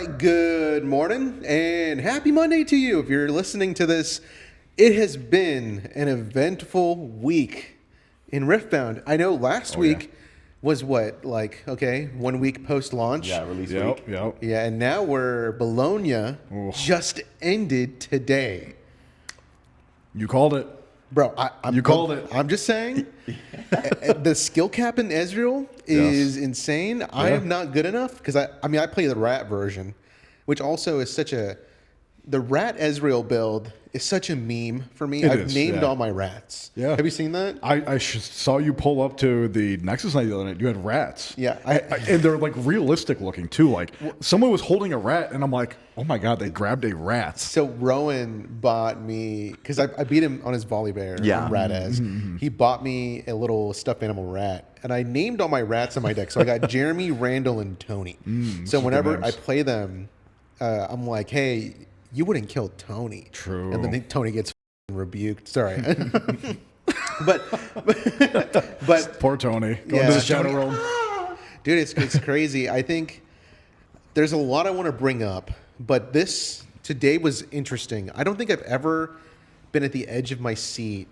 right, good morning and happy Monday to you. If you're listening to this, it has been an eventful week in Riftbound. I know last week was what, like, 1 week post-launch? Yeah, release week. Yeah, and now we're Bologna just ended today. You called it. Bro, You called it. I'm just saying, the skill cap in Ezreal is insane. I am not good enough because I play the rat version, which also is such a the rat Ezreal build is such a meme for me. I've named all my rats. Yeah, have you seen that? I saw you pull up to the Nexus night the other night. You had rats. Yeah, and they're like realistic looking too. Like someone was holding a rat, and I'm like, oh my god, they grabbed a rat. So Rowan bought me because I beat him on his volley bear. On rat Ez. He bought me a little stuffed animal rat, and I named all my rats in my deck. So I got Jeremy, Randall, and Tony. So whenever I play them, I'm like, hey, you wouldn't kill Tony. True. And then Tony gets rebuked. Sorry. but Poor Tony. Going to the shadow realm. Dude, it's crazy. I think there's a lot I want to bring up, but this today was interesting. I don't think I've ever been at the edge of my seat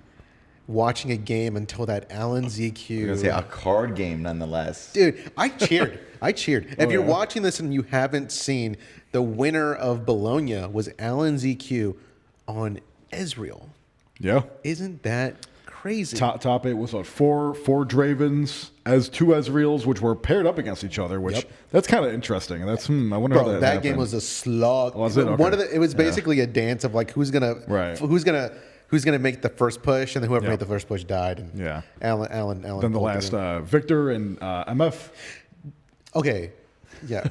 watching a game until that Alanzq. You're gonna say a card game, nonetheless. Dude, I cheered. If you're watching this and you haven't seen, the winner of Bologna was Alanzq on Ezreal. Yeah. Isn't that crazy? Top 8 was what, four Dravens as 2 Ezreals, which were paired up against each other, which that's kind of interesting. That's I wonder how that happened. Game was a slog. Was it? Okay. It was basically a dance of like who's gonna make the first push, and then whoever made the first push died. And Alan. Then the last Victor and MF. Okay. Yeah.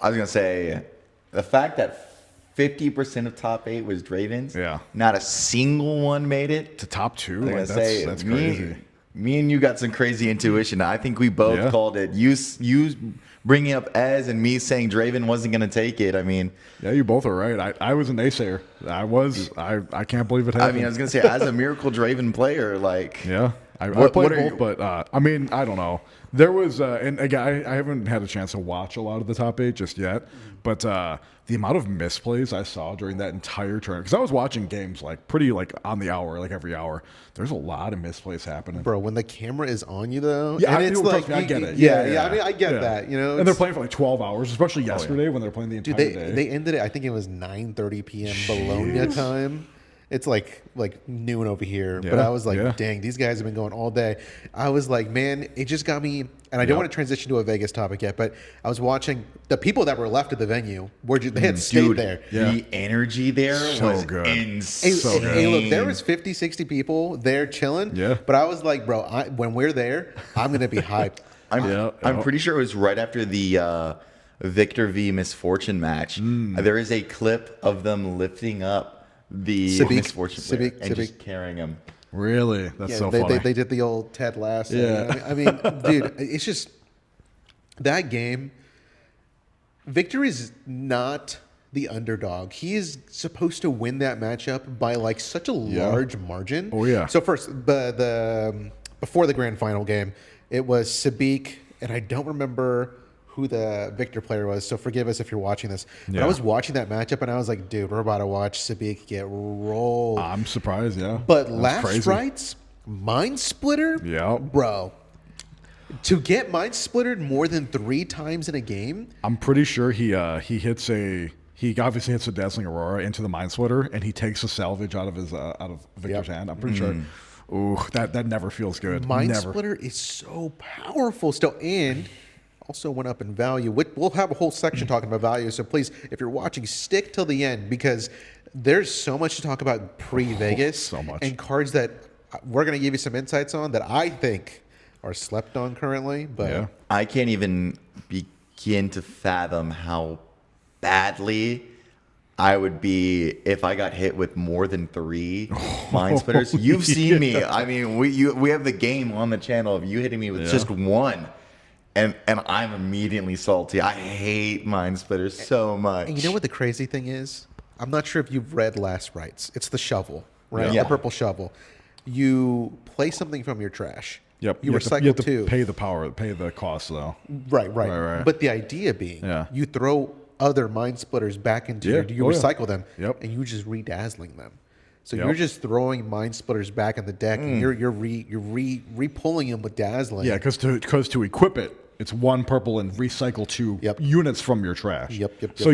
I was gonna say the fact that 50% of top 8 was Dravens. Yeah. Not a single one made it To top 2. Like That's crazy. Me and you got some crazy intuition. I think we both called it. You bringing up Ez and me saying Draven wasn't going to take it. I mean, yeah, you both are right. I was a naysayer. I can't believe it happened. I mean, I was going to say, as a Miracle Draven player, like, yeah, I played both, but I mean, I don't know. There was, and again, I haven't had a chance to watch a lot of the top 8 just yet, but the amount of misplays I saw during that entire tournament, because I was watching games like pretty like on the hour, like every hour. There's a lot of misplays happening, bro. When the camera is on you, though, yeah, and it's like, I get it. Yeah. I mean, I get that. You know, and they're playing for like 12 hours, especially yesterday when they're playing the entire day. They ended it. I think it was 9:30 p.m. Bologna time. It's like noon over here, but I was like, dang, these guys have been going all day. I was like, man, it just got me, and I don't want to transition to a Vegas topic yet, but I was watching the people that were left at the venue, they had stayed there. The energy there was good. insane. Hey, look, there was 50, 60 people there chilling, but I was like, bro, when we're there, I'm going to be hyped. I'm pretty sure it was right after the Victor v Misfortune match. There is a clip of them lifting up the Misfortune player and just carrying him. Really? That's so funny. They did the old Ted Lasso. Yeah. I mean, dude, it's just that game. Victor is not the underdog. He is supposed to win that matchup by like such a large margin. Oh yeah. So first, before the grand final game, it was Sabik, and I don't remember who the Victor player was, so forgive us if you're watching this. But I was watching that matchup, and I was like, dude, we're about to watch Sabik get rolled. I'm surprised, But last rights, mindsplitter, bro. To get mindsplittered more than 3 times in a game, I'm pretty sure he obviously hits a Dazzling Aurora into the mindsplitter, and he takes a salvage out of Victor's hand. I'm pretty sure. Ooh, that never feels good. Mindsplitter is so powerful still, and also went up in value. We'll have a whole section talking about value, so please, if you're watching, stick till the end, because there's so much to talk about pre-Vegas. So much. And cards that we're going to give you some insights on that I think are slept on currently. But I can't even begin to fathom how badly I would be if I got hit with more than 3 mind splitters. You've seen me. I mean, we have the game on the channel of you hitting me with just 1. And I'm immediately salty. I hate mind splitters so much. And you know what the crazy thing is? I'm not sure if you've read Last Rites. It's the shovel, right? Yeah. The purple shovel. You play something from your trash. Yep. You recycle you have to too. Pay the cost though. Right. But the idea being, you throw other mind splitters back into your, you recycle them, Yep. and you just redazzling them. So Yep. you're just throwing mind splitters back in the deck, and you're re-pulling them with dazzling. Yeah, because to equip it, it's 1 purple and recycle 2 units from your trash. Yep. So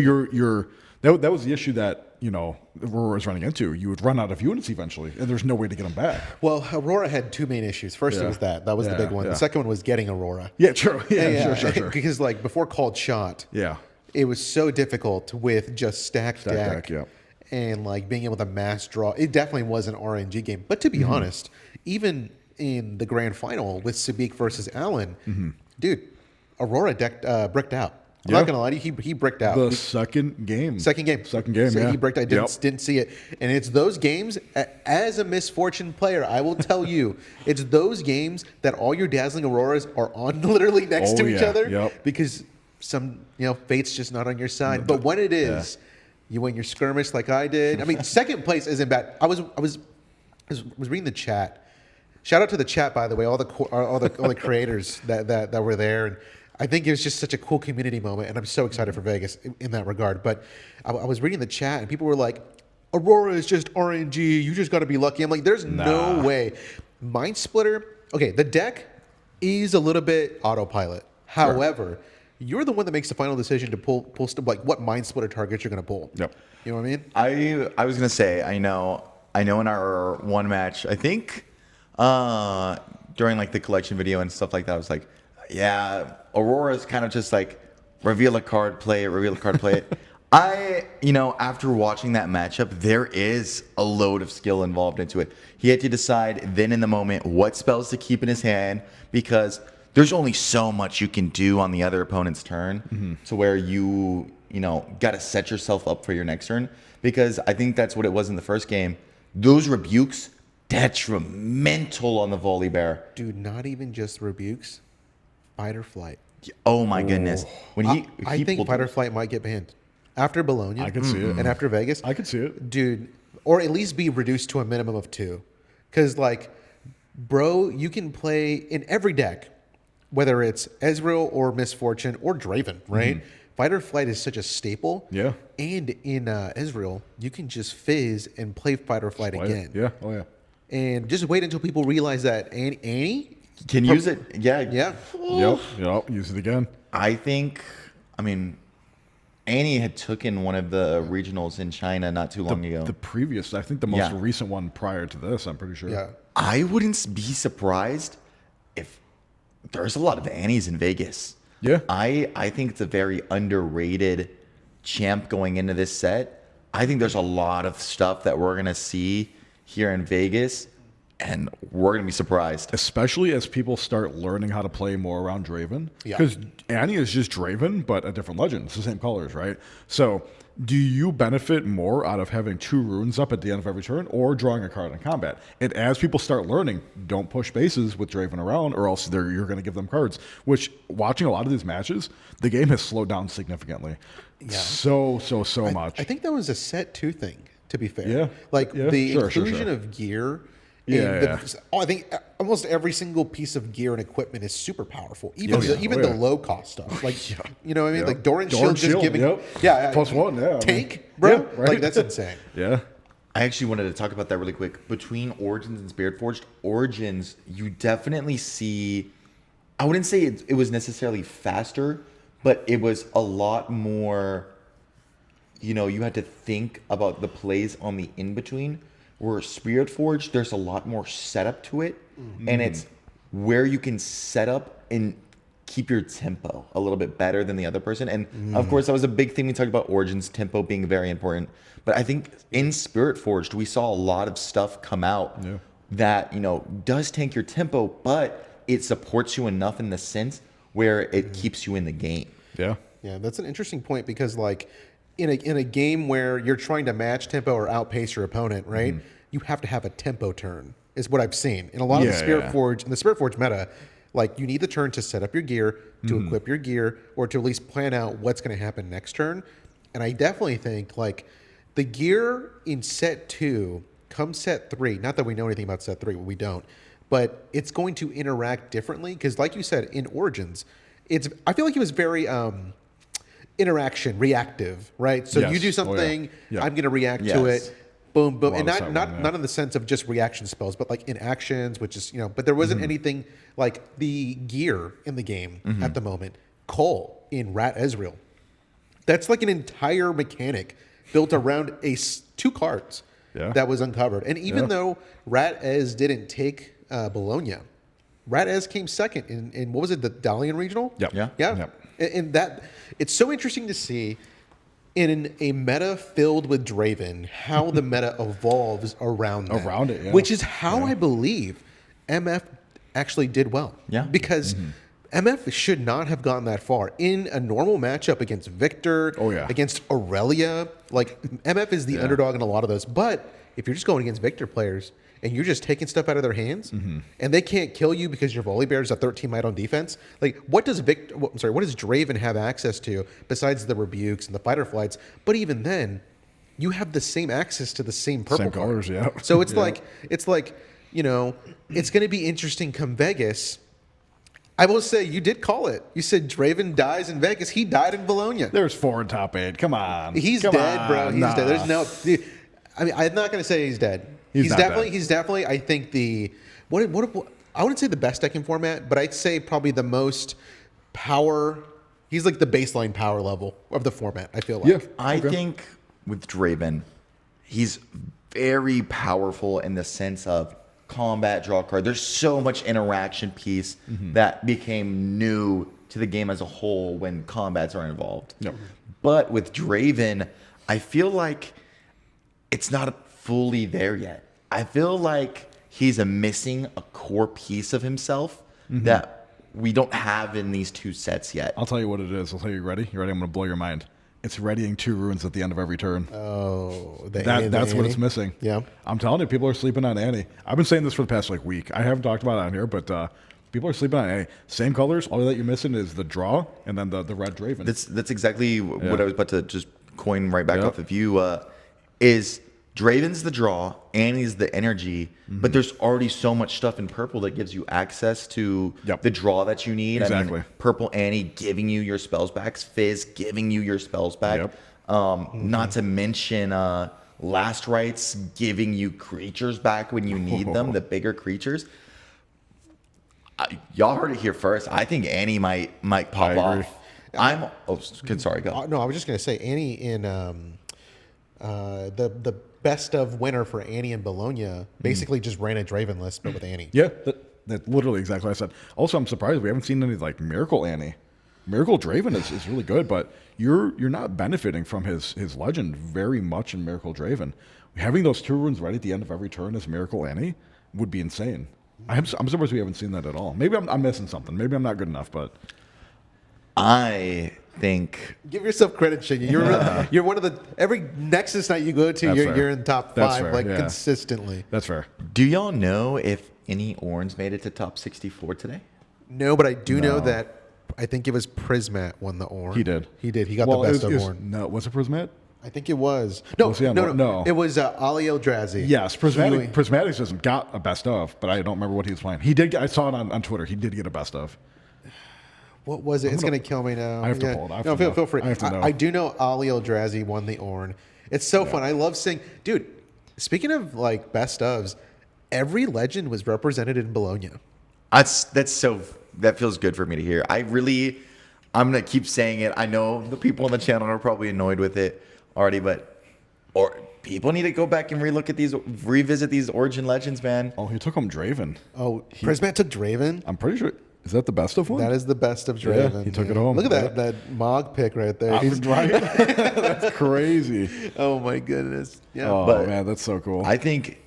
that was the issue that Aurora was running into. You would run out of units eventually, and there's no way to get them back. Well, Aurora had 2 main issues. First, it was that was the big one. Yeah. The second one was getting Aurora. Yeah, true. Yeah, sure. Because like before Called Shot, it was so difficult with just stacked deck. And like being able to mass draw. It definitely was an RNG game. But to be honest, even in the grand final with Sabik versus Alan, dude, Aurora bricked out. I'm not gonna lie to you, he bricked out. The second game. So yeah. he bricked out. Didn't see it. And it's those games, as a Misfortune player, I will tell you, it's those games that all your dazzling Auroras are on literally next to each other. Because some, fate's just not on your side. But when it is, you win your skirmish like I did. I mean, second place isn't bad. I was reading the chat. Shout out to the chat, by the way, all the creators that were there, and I think it was just such a cool community moment, and I'm so excited for Vegas in that regard. But I was reading the chat, and people were like, "Aurora is just RNG. You just got to be lucky." I'm like, "There's no way." Mind Splitter. Okay, the deck is a little bit autopilot. However, you're the one that makes the final decision to pull stuff like what Mind Splitter targets you're going to pull. Yep. You know what I mean? I was gonna say I know in our one match, I think during like the collection video and stuff like that, I was like, yeah, Aurora's kind of just like reveal a card, play it. After watching that matchup, there is a load of skill involved into it. He had to decide then in the moment what spells to keep in his hand, because there's only so much you can do on the other opponent's turn to where you got to set yourself up for your next turn, because I think that's what it was in the first game. Those rebukes, detrimental on the volley bear. Dude, not even just rebukes, fight or flight. Oh my goodness. When I think fight or flight might get banned. After Bologna. I could see it. And after Vegas. I could see it. Dude, or at least be reduced to a minimum of 2. Because like, bro, you can play in every deck, whether it's Ezreal or Misfortune or Draven, right? Fight or flight is such a staple. Yeah. And in Ezreal, you can just fizz and play fight or flight again. Yeah. Oh yeah. And just wait until people realize that Annie can use it. Yeah. Yep. Use it again. Annie had taken one of the regionals in China not too long ago. The previous, I think the most recent one prior to this, I'm pretty sure. Yeah. I wouldn't be surprised if there's a lot of Annies in Vegas. Yeah. I think it's a very underrated champ going into this set. I think there's a lot of stuff that we're going to see here in Vegas, and we're going to be surprised. Especially as people start learning how to play more around Draven. Yeah. Because Annie is just Draven, but a different legend. It's the same colors, right? So do you benefit more out of having 2 runes up at the end of every turn or drawing a card in combat? And as people start learning, don't push bases with Draven around, or else you're going to give them cards. Which, watching a lot of these matches, the game has slowed down significantly. Yeah. So much. I think that was a set 2 thing, to be fair. Yeah. Like the inclusion of gear. I think almost every single piece of gear and equipment is super powerful. Even the low cost stuff. Like you know what I mean? Like Doran Shield just giving +1, tank, bro. Yeah, right. Like that's insane. Yeah. I actually wanted to talk about that really quick. Between Origins and Spirit Forged, Origins, you definitely see, I wouldn't say it was necessarily faster, but it was a lot more, you had to think about the plays on the in-between. Where Spirit Forged, there's a lot more setup to it, and it's where you can set up and keep your tempo a little bit better than the other person. And of course, that was a big thing we talked about, Origins, tempo being very important. But I think in Spirit Forged, we saw a lot of stuff come out that, does tank your tempo, but it supports you enough in the sense where it keeps you in the game. Yeah. Yeah, that's an interesting point because like in a game where you're trying to match tempo or outpace your opponent, right? You have to have a tempo turn, is what I've seen. In a lot of the Spirit Forge, in the Spirit Forge meta, like you need the turn to set up your gear, to equip your gear, or to at least plan out what's going to happen next turn. And I definitely think like the gear in set 2 come set 3, not that we know anything about set 3, we don't, but it's going to interact differently because like you said, in Origins, I feel like it was very interaction, reactive, right? So Yes. you do Oh, yeah. something, Yeah. I'm going to react to Yes. it. Boom, boom, Well, and that's not that one, yeah. not in the sense of just reaction spells, but like in actions, which is But there wasn't anything like the gear in the game at the moment. Cole in Rat Ezreal, that's like an entire mechanic built around 2 cards Yeah. that was uncovered. And even though Rat Ez didn't take Bologna, Rat Ez came second in what was it, the Dalian regional? Yep. Yeah. Yeah. Yep. And that it's so interesting to see in a meta filled with Draven how the meta evolves around that. Around it, yeah. Which is how I believe MF actually did well. Yeah. Because MF should not have gotten that far in a normal matchup against Victor, Oh, yeah. against Aurelia. Like MF is the underdog in a lot of those. But if you're just going against Victor players and you're just taking stuff out of their hands, and they can't kill you because your volley bear is a 13 might on defense. Like, what does what does Draven have access to besides the rebukes and the fighter flights? But even then, you have the same access to the same purple Same card. colors, yeah. So it's Yeah. like it's going to be interesting come Vegas. I will say you did call it. You said Draven dies in Vegas. He died in Bologna. There's 4 in top 8. Come on. He's Come dead, bro. on. He's Nah. dead. There's no. I mean, I'm not going to say he's dead. He's not definitely. dead. He's definitely. I think what I wouldn't say the best deck in format, but I'd say probably the most power. He's like the baseline power level of the format. I feel like. Yeah. I Okay. think with Draven, he's very powerful in the sense of combat draw card. There's so much interaction piece that became new to the game as a whole when combats are involved. Yep. But with Draven, I feel like it's not fully there yet. I feel like he's missing a core piece of himself that we don't have in these 2 sets yet. I'll tell you what it is. I'll tell you ready. You ready? I'm going to blow your mind. It's readying 2 runes at the end of every turn. Oh, That's what it's missing. Yeah. I'm telling you, people are sleeping on Annie. I've been saying this for the past week. I haven't talked about it on here, but people are sleeping on Annie. Same colors. All that you're missing is the draw and then the red Draven. That's exactly what I was about to just coin right back Yep. off of you. Is Draven's the draw, Annie's the energy, but there's already so much stuff in purple that gives you access to Yep. the draw that you need. Exactly. I mean, purple Annie giving you your spells back, Fizz giving you your spells back. Yep. Not to mention Last Rites giving you creatures back when you need them, the bigger creatures. Y'all heard it here first. I think Annie might pop agree. off. Sorry, go. No, I was just gonna say Annie in the best of winner for Annie and Bologna basically just ran a Draven list, but with Annie. Yeah, that's literally exactly what I said. Also, I'm surprised we haven't seen any like Miracle Annie. Miracle Draven is really good, but you're not benefiting from his legend very much in Miracle Draven. Having those 2 runes right at the end of every turn as Miracle Annie would be insane. I'm surprised we haven't seen that at all. Maybe I'm missing something. Maybe I'm not good enough, but I think Give yourself credit, Shingy. You're one of the every Nexus night you go to, That's you're, fair. you're in top That's 5 fair, like yeah. consistently. that's fair. Do y'all know if any Orns made it to top 64 today? No, but I do know that I think it was Prismat won the Orn. He did. He did. He got Well, the best it of was, Orn. No, was it Prismat? I think it was. No, Was he on no, the- no, no. It was Ali Eldrazi. Yes, Prismatics hasn't got a best of, but I don't remember what he was playing. He did. I saw it on Twitter. He did get a best of. What was it? It's going to kill me now. I have to pull it. I have No, to know. feel free. I have to know. I do know Ali Eldrazi won the Orn. It's so fun. I love seeing. Dude, speaking of like best ofs, every legend was represented in Bologna. That feels good for me to hear. I'm gonna keep saying it. I know the people on the channel are probably annoyed with it already, or people need to go back and revisit these Origin Legends, man. Oh, he took him Draven. Oh, Prismat took Draven. I'm pretty sure. Is that the best of one? That is the best of Draven. he took it home. Look at Yeah. that Mog pick right there. He's right. That's crazy. Oh my goodness. Yeah. Oh But man, that's so cool. I think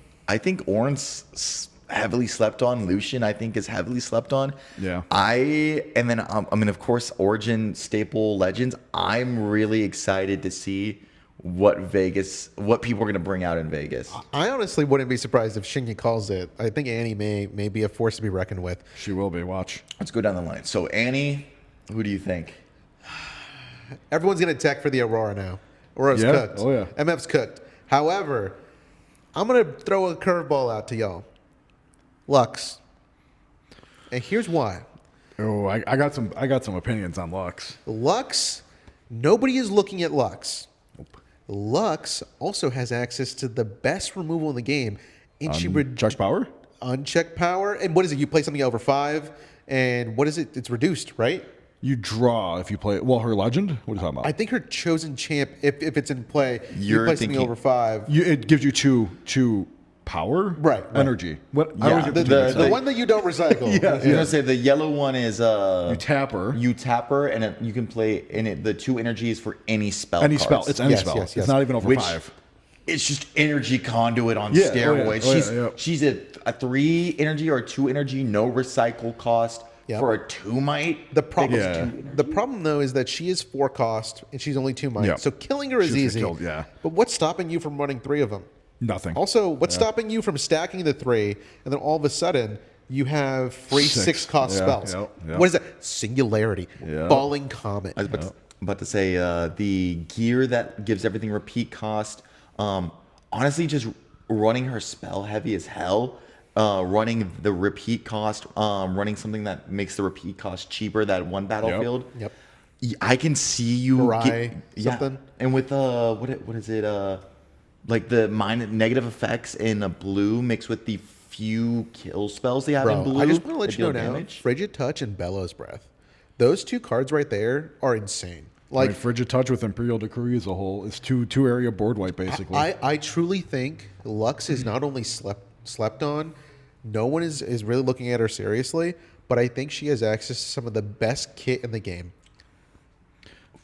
Orn's heavily slept on. Lucian, I think, is heavily slept on. Yeah. And then of course, Origin staple legends. I'm really excited to see what people are going to bring out in Vegas. I honestly wouldn't be surprised if Shingy calls it. I think Annie may be a force to be reckoned with. She will be. Watch. Let's go down the line. So Annie, who do you think? Everyone's going to tech for the Aurora now. Aurora's Yeah. cooked. Oh, yeah. MF's cooked. However, I'm going to throw a curveball out to y'all. Lux. And here's why. Oh, I got some opinions on Lux. Lux Nobody is looking at Lux. Lux also has access to the best removal in the game. And Check power? Unchecked power. And what is it? You play something over 5, and what is it? It's reduced, right? You draw if you play. Well, her legend. What are you talking about? I think her chosen champ, if it's in play, you You're play something thinking- over 5. It gives you two power, Right. Energy. What? I Yeah, always get the- between The one that you don't recycle. I was gonna say the yellow one is you tap her. You tap her, and you can play in it. The 2 energies for any spell. Any cards. spell. It's any Yes, spell. yes, yes. It's not even over Which- 5. It's just energy conduit on Yeah, steroids. oh yeah, She's a 3 energy or 2 energy, no recycle cost Yep. for a 2 might. The problem, Yeah. the problem though is that she is 4 cost and she's only 2 might. Yep. So killing her is She'll get easy. killed, yeah. But what's stopping you from running 3 of them? Nothing. Also, what's stopping you from stacking the 3 and then all of a sudden you have free 6 cost Yeah, spells? yep. What is that? Singularity. Yep. Falling Comet. I was about to say the gear that gives everything repeat cost. Honestly, just running her spell heavy as hell. Running the repeat cost. Running something that makes the repeat cost cheaper. That one battlefield. Yep. I can see you Mirai, something. And with what is it? Like the negative effects in a blue mixed with the few kill spells they have in Bro, blue. I just want to let that you know deal now, damage. Frigid Touch and Bellows Breath. Those 2 cards right there are insane. I Like, mean, Frigid Touch with Imperial Decree as a whole is two area board wipe basically. I truly think Lux is not only slept on, no one is really looking at her seriously, but I think she has access to some of the best kit in the game.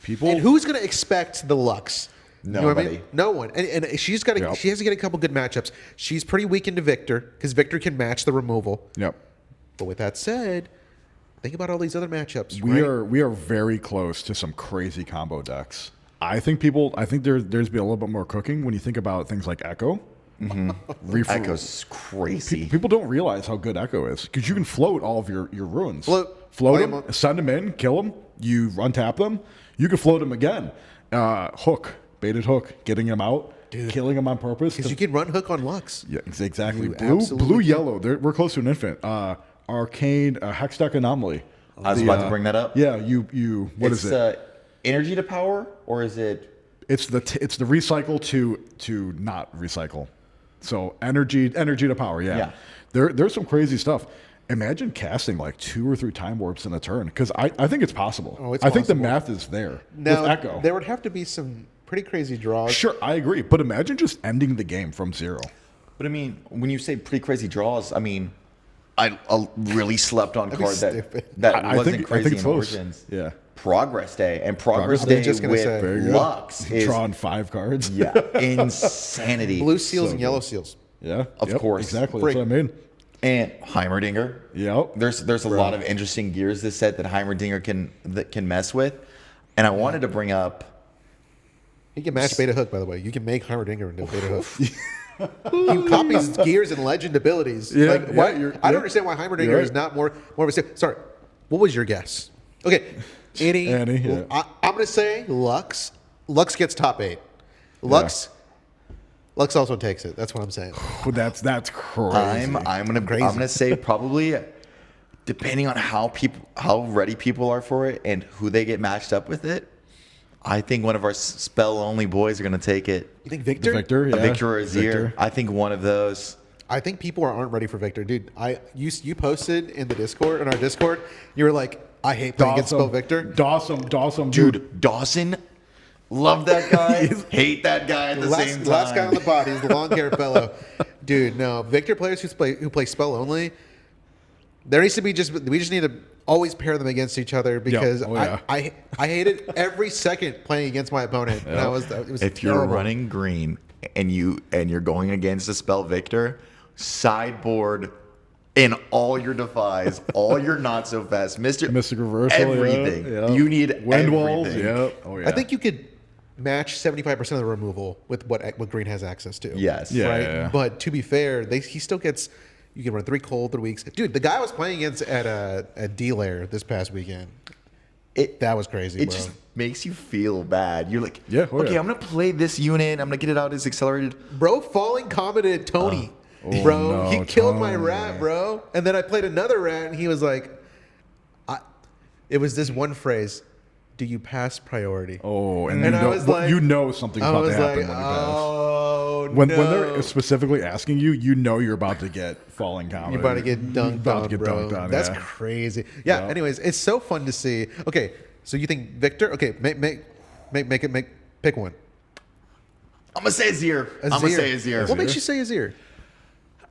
People. And who's going to expect the Lux? You know what I mean? Nobody. No one. And she's got Yep. she has to get a couple good matchups. She's pretty weak into Victor because Victor can match the removal. Yep. But with that said, think about all these other matchups. We right? are very close to some crazy combo decks. I think there's been a little bit more cooking when you think about things like Echo. Echo's crazy. People don't realize how good Echo is because you can float all of your runes. Float them, them. send them in, kill them. You untap them. You can float them again. Hook, baited hook, getting them out, killing them on purpose. Because you can run hook on Lux. Yeah, exactly. You Blue, absolutely can. yellow. We're close to an infinite. Arcane, hex deck anomaly. I was about to bring that up. Yeah, What is it? Energy to power, or is it? It's the recycle to not recycle. So energy to power. Yeah. There's some crazy stuff. Imagine casting like 2 or 3 time warps in a turn because I think it's possible. Oh, it's I think the possible. math is there Now, with Echo. there would have to be some pretty crazy draws. Sure, I agree. But imagine just ending the game from 0. But I mean, when you say pretty crazy draws, I mean, I really slept on That'd be card stupid. that I wasn't think crazy it's in close. Origins. Yeah. Progress Day and Progress Progress Day Day. Just gonna with say. There you go. Lux is Drawing 5 cards. insanity. Blue seals So and yellow seals. Yeah. Of course. Exactly. Freak. That's what I mean. And Heimerdinger. Yep. There's a lot of interesting gears this set that Heimerdinger can mess with, and I wanted to bring up. He can match Beta Hook, by the way. You can make Heimerdinger into Beta Hook. He copies gears and legend abilities. Yeah, like, why, yeah, I don't understand why Heimerdinger you're is not more of a... Sorry, what was your guess? Okay, Annie, yeah. I'm going to say Lux. Lux gets top 8. Lux also takes it. That's what I'm saying. That's crazy. I'm gonna say probably, depending on how ready people are for it and who they get matched up with it. I think one of our spell only boys are gonna take it. You think Victor? Victor, yeah. A Victor or a Azir. Victor. I think one of those. I think people aren't ready for Victor. Dude, you posted in our Discord, you were like, I hate playing against Spell Victor. Dawson, Dude, Dawson, love that guy, hate that guy at the same time. Last guy on the body is the long hair fellow. Dude, no. Victor players who play spell only, there needs to be we just need to always pair them against each other because Oh, yeah. I hated every second playing against my opponent. And it was If you're terrible. running green and you're going against a spell Victor, sideboard in all your defies, all your not so fast, Mystic Reversal, everything. yeah. You need Wind walls, everything. yeah. Oh yeah. I think you could match 75% of the removal with what green has access to. Yes. Yeah. Right? But to be fair, he still gets... You can run 3 cold 3 weeks. Dude, the guy I was playing against at D-Layer this past weekend, that was crazy, It bro. just makes you feel bad. You're like, Yeah, oh, okay, yeah. I'm gonna play this unit. I'm gonna get it out as accelerated. Bro, falling commented Tony. Oh, bro, no, he killed my Tony. rat, bro. And then I played another rat, and he was like, it was this one phrase, do you pass priority? Oh, and, And you I know, was like, you know something's I about to was happen like, when you pass. oh, When no. they're specifically asking you, you know you're about to get falling comedy. You're about to get dunked on, bro. That's yeah. crazy. Yeah. Yep. Anyways, it's so fun to see. Okay, so you think Victor? Okay, pick one. I'm gonna say Azir. I'm gonna say Azir. What makes you say Azir?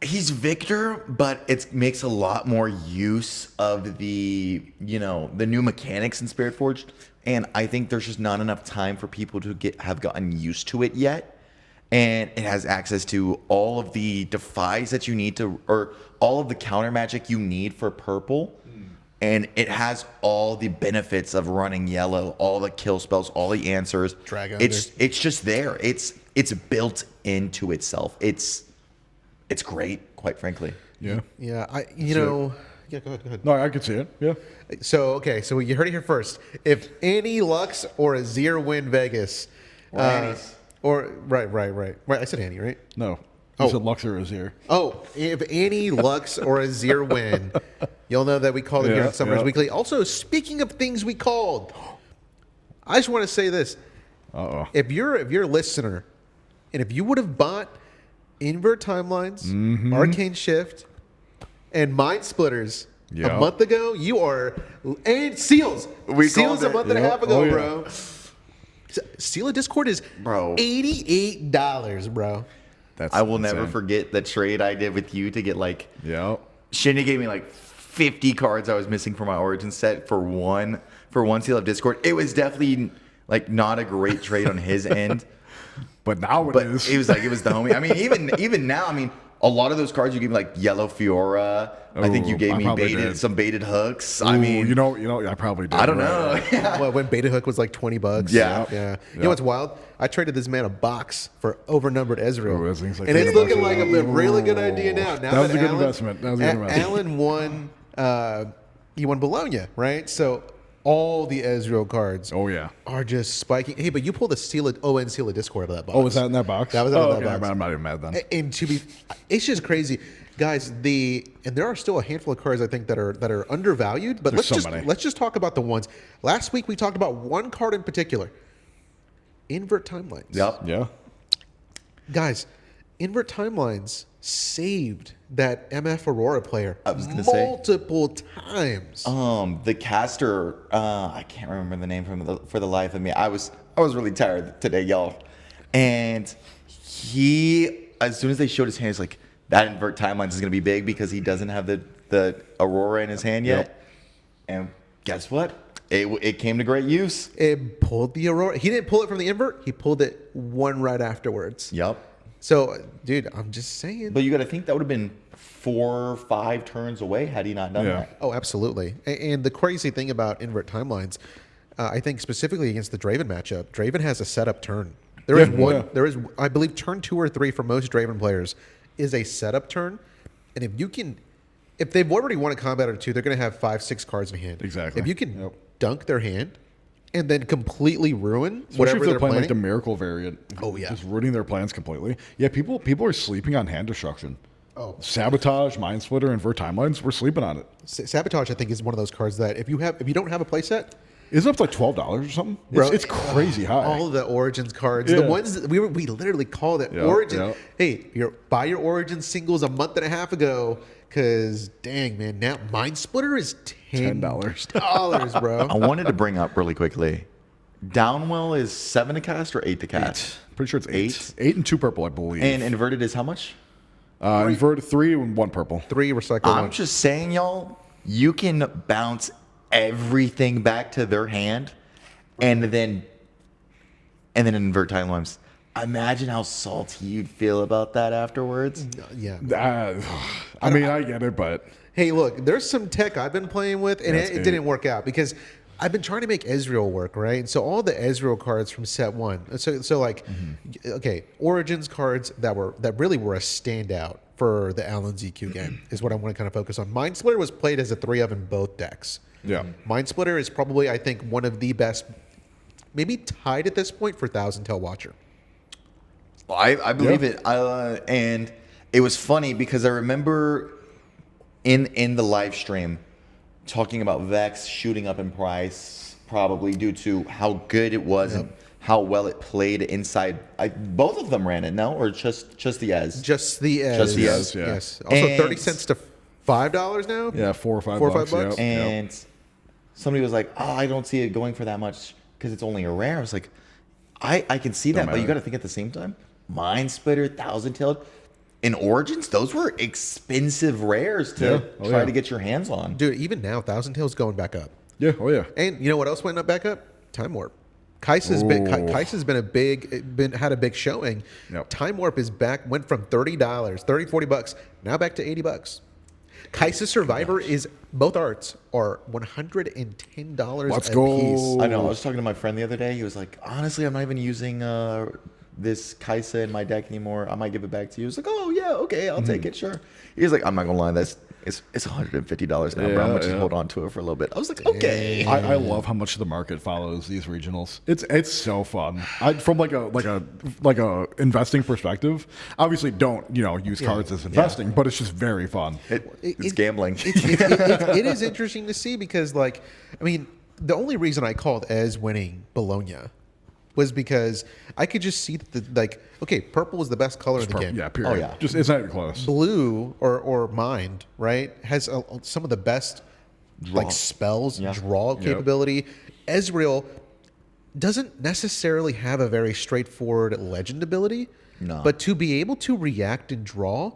He's Victor, but it makes a lot more use of the new mechanics in Spirit Forged, and I think there's just not enough time for people to have gotten used to it yet. And it has access to all of the defies that you need to, or all of the counter magic you need for purple. And it has all the benefits of running yellow, all the kill spells, all the answers. Drag it's just there. It's built into itself. It's great, quite frankly. Yeah. Yeah. Yeah, go ahead. No, I could see it. Yeah. So, okay, so you heard it here first. If Annie Lux or Azir win Vegas, Or Annie's. Right. I said Annie, right? No. You said Lux or Azir. Oh, if Annie, Lux, or Azir win, you'll know that we called it here on Summers Weekly. Also, speaking of things we called, I just want to say this. Uh-oh. If you're a listener, and if you would have bought Invert Timelines, Arcane Shift, and Mind Splitters a month ago, you are... And Seals. We Seals called a month it. and a half ago, Oh, yeah. bro. Seal of Discord is $88, bro. I will insane. never forget the trade I did with you to get Yeah. Shinny gave me 50 cards I was missing for my Origin set for one Seal of Discord. It was definitely not a great trade on his end. But now But it is. it was the homie. I mean, even now, a lot of those cards you gave me Yellow Fiora. I think you Ooh, gave I me probably did. some baited hooks. Ooh, I mean, you know, I probably did. I don't right. know. Well, when Beta Hook was $20. Yeah. You know what's wild? I traded this man a box for overnumbered Ezreal. Oh, that seems like and it's a looking bunch like of- a really good idea now. That was a good investment. Alan won. He won Bologna, right? So all the Ezreal cards Oh, yeah. are just spiking. Hey, but you pulled a Seal of Discord out of that box. Oh, was that in that box? That was in that okay. box. I'm not even mad then. And it's just crazy, guys. And there are still a handful of cards I think that are undervalued. But There's so many. let's just talk about the ones. Last week we talked about one card in particular. Invert Timelines. Yep. Yeah. Guys, Invert Timelines saved that MF Aurora player I was gonna say. multiple times. The caster, I can't remember the name for the life of me. I was really tired today, y'all. And he, as soon as they showed his hand, he's like, that Invert Timelines is gonna be big because he doesn't have the Aurora in his hand yet. Yep. And guess what? It came to great use. It pulled the Aurora. He didn't pull it from the Invert. He pulled it one right afterwards. Yep. So, dude, I'm just saying. But you got to think that would have been 4 or 5 turns away had he not done that. Oh, absolutely. And the crazy thing about Invert Timelines, I think specifically against the Draven matchup, Draven has a setup turn. There is, I believe, turn 2 or 3 for most Draven players is a setup turn. And if they've already won a combat or 2, they're going to have 5-6 cards in hand. Exactly. If you can dunk their hand and then completely ruin whatever Especially if they're playing planning. the Miracle variant. Oh, yeah. Just ruining their plans completely. Yeah, people are sleeping on hand destruction. Oh. Sabotage, Mind Splitter, Invert Timelines, we're sleeping on it. Sabotage, I think, is one of those cards that if you don't have a playset, Isn't it up to $12 or something? bro, It's crazy high. All of the Origins cards, Yeah. the ones that we literally called it Origin. Hey, buy your Origin singles a month and a half ago, because dang man, now Mind Splitter is $10, bro. I wanted to bring up really quickly. Downwell is 7 to cast or 8 to cast? Pretty sure it's 8. 8 and 2 purple, I believe. And inverted is how much? Inverted 3 and 1 purple. 3 recycle. I'm one. just saying, y'all, you can bounce everything back to their hand and then invert timelines. Imagine how salty you'd feel about that afterwards. Yeah. I mean, I get it, but Hey, look, there's some tech I've been playing with, and That's it it. didn't work out because I've been trying to make Ezreal work, right? And so all the Ezreal cards from set 1, so like, okay, Origins cards that really were a standout for the Alanzq game is what I want to kind of focus on. Mind Splitter was played as a 3 of in both decks. yeah. Mind Splitter is probably, I think, one of the best, maybe tied at this point for Thousand Tail Watcher. I believe it. And it was funny because I remember in the live stream talking about Vex shooting up in price probably due to how good it was and how well it played inside. Both of them ran it, no? Or just the Ez? Just the Ez. Just the Ez, yeah. Yes. Also, 30 cents to $5 now? Yeah, $4 or $5. 4 or $5 bucks? Yep. And somebody was like, oh, I don't see it going for that much because it's only a rare. I was like, I can see that, but you got to think at the same time. Mindsplitter, Thousand-Tailed. In Origins, those were expensive rares to try to get your hands on. Dude, even now, Thousand-Tail's going back up. Yeah, oh yeah. And you know what else went up back up? Time Warp. Kai'Sa's been had a big showing. Yep. Time Warp is back, went from $30, $40, now back to $80. Kai'Sa Survivor is, both arts are $110 Let's a go. piece. I know. I was talking to my friend the other day. He was like, honestly, I'm not even using this Kai'Sa in my deck anymore. I might give it back to you. I was like, oh, yeah, okay, I'll take it, sure. He was like, I'm not going to lie, it's $150 now, bro. I'm going to just hold on to it for a little bit. I was like, okay. I love how much the market follows these regionals. It's so fun. From like a investing perspective, obviously don't use cards as investing, but it's just very fun. It's gambling. It is interesting to see because, like, I mean, the only reason I called Ez winning Bologna was because I could just see that okay, purple is the best color in the game. Yeah, period. Oh, yeah. Just it's not even close. Blue or Mind, right, has some of the best spells, draw capability. Ezreal doesn't necessarily have a very straightforward legend ability, but to be able to react and draw,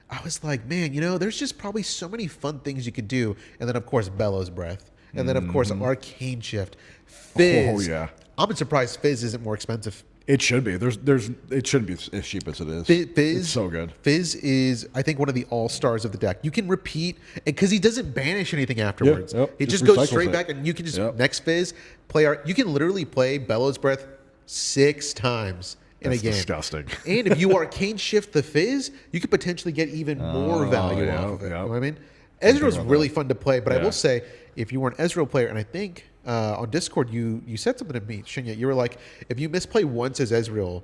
I was like, man, there's just probably so many fun things you could do. And then, of course, Bellows Breath. And then, of course, Arcane Shift. Fizz. Oh, yeah. I'm surprised Fizz isn't more expensive. It should be. It shouldn't be as cheap as it is. Fizz, it's so good. Fizz is, I think, one of the all-stars of the deck. You can repeat, because he doesn't banish anything afterwards. He just goes straight back, and you can just, next Fizz, you can literally play Bellows Breath 6 times in a game. That's disgusting. And if you Arcane Shift the Fizz, you could potentially get even more value off of it. You know what I mean? Ezreal's really fun to play, but I will say, if you were an Ezreal player, and I think on Discord you said something to me, Shinya, you were like, if you misplay once as Ezreal,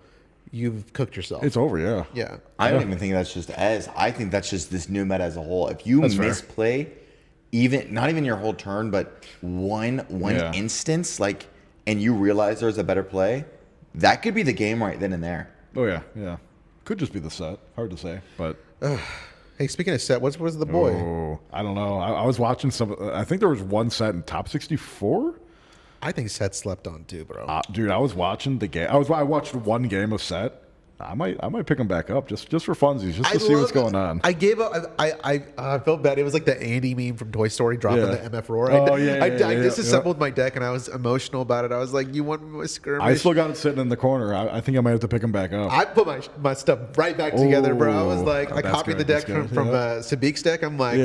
you've cooked yourself. It's over, yeah. Yeah. I don't even think that's just Ez. I think that's just this new meta as a whole. If you misplay, not even your whole turn, but one instance, and you realize there's a better play, that could be the game right then and there. Oh yeah, yeah. Could just be the set. Hard to say, but. Hey, speaking of set, what's the boy? Oh, I don't know. I was watching some. I think there was one set in top 64. I think set slept on too, bro. Dude, I was watching the game. I watched one game of set. I might pick him back up just for funsies, just to see what's going on. I gave up. I felt bad. It was like the Andy meme from Toy Story dropping the MF roar. I disassembled my deck and I was emotional about it. I was like, "You want my skirmish?" I still got it sitting in the corner. I think I might have to pick him back up. I put my stuff right back together, bro. I was like, I copied the deck from Sabik's deck. I'm like,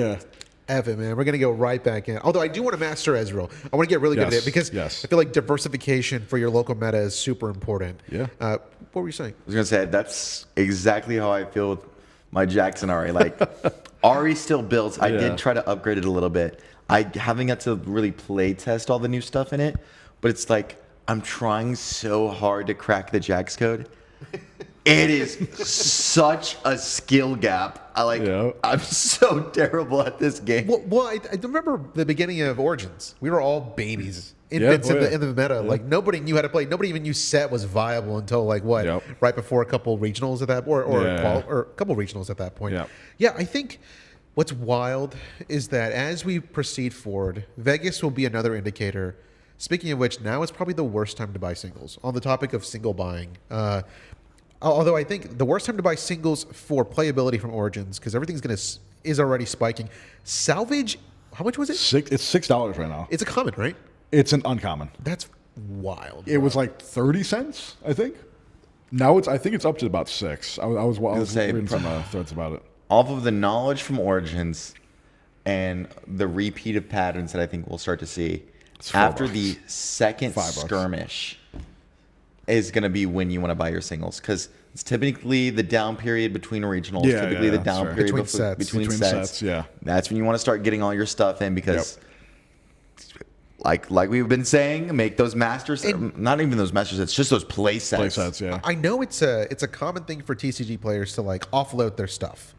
F it, man. We're going to go right back in. Although I do want to master Ezreal. I want to get really good at it because I feel like diversification for your local meta is super important. Yeah. What were you saying? I was going to say, that's exactly how I feel with my Jackson Ari. Like, Ari still builds. I did try to upgrade it a little bit. I haven't got to really play test all the new stuff in it, but it's like I'm trying so hard to crack the Jax code. It is such a skill gap. I'm so terrible at this game. Well, I remember the beginning of Origins. We were all babies, infants in the meta. Like nobody knew how to play. Nobody even knew set was viable until right before a couple regionals at that, or a couple regionals at that point. Yeah, I think what's wild is that as we proceed forward, Vegas will be another indicator. Speaking of which, now is probably the worst time to buy singles. On the topic of single buying. Although I think the worst time to buy singles for playability from Origins, because everything's is already spiking. Salvage, how much was it? It's $6 right now. It's a common, right? It's an uncommon. That's wild. It was like 30 cents, I think. Now I think it's up to about 6. I was reading some threads about it. Off of the knowledge from Origins and the repeat of patterns that I think we'll start to see after the second skirmish is going to be when you want to buy your singles, because it's typically the down period between regionals, typically the down period between sets. That's when you want to start getting all your stuff in, because like we've been saying, make those masters, not even those masters, it's just those play sets. I know it's a common thing for TCG players to offload their stuff.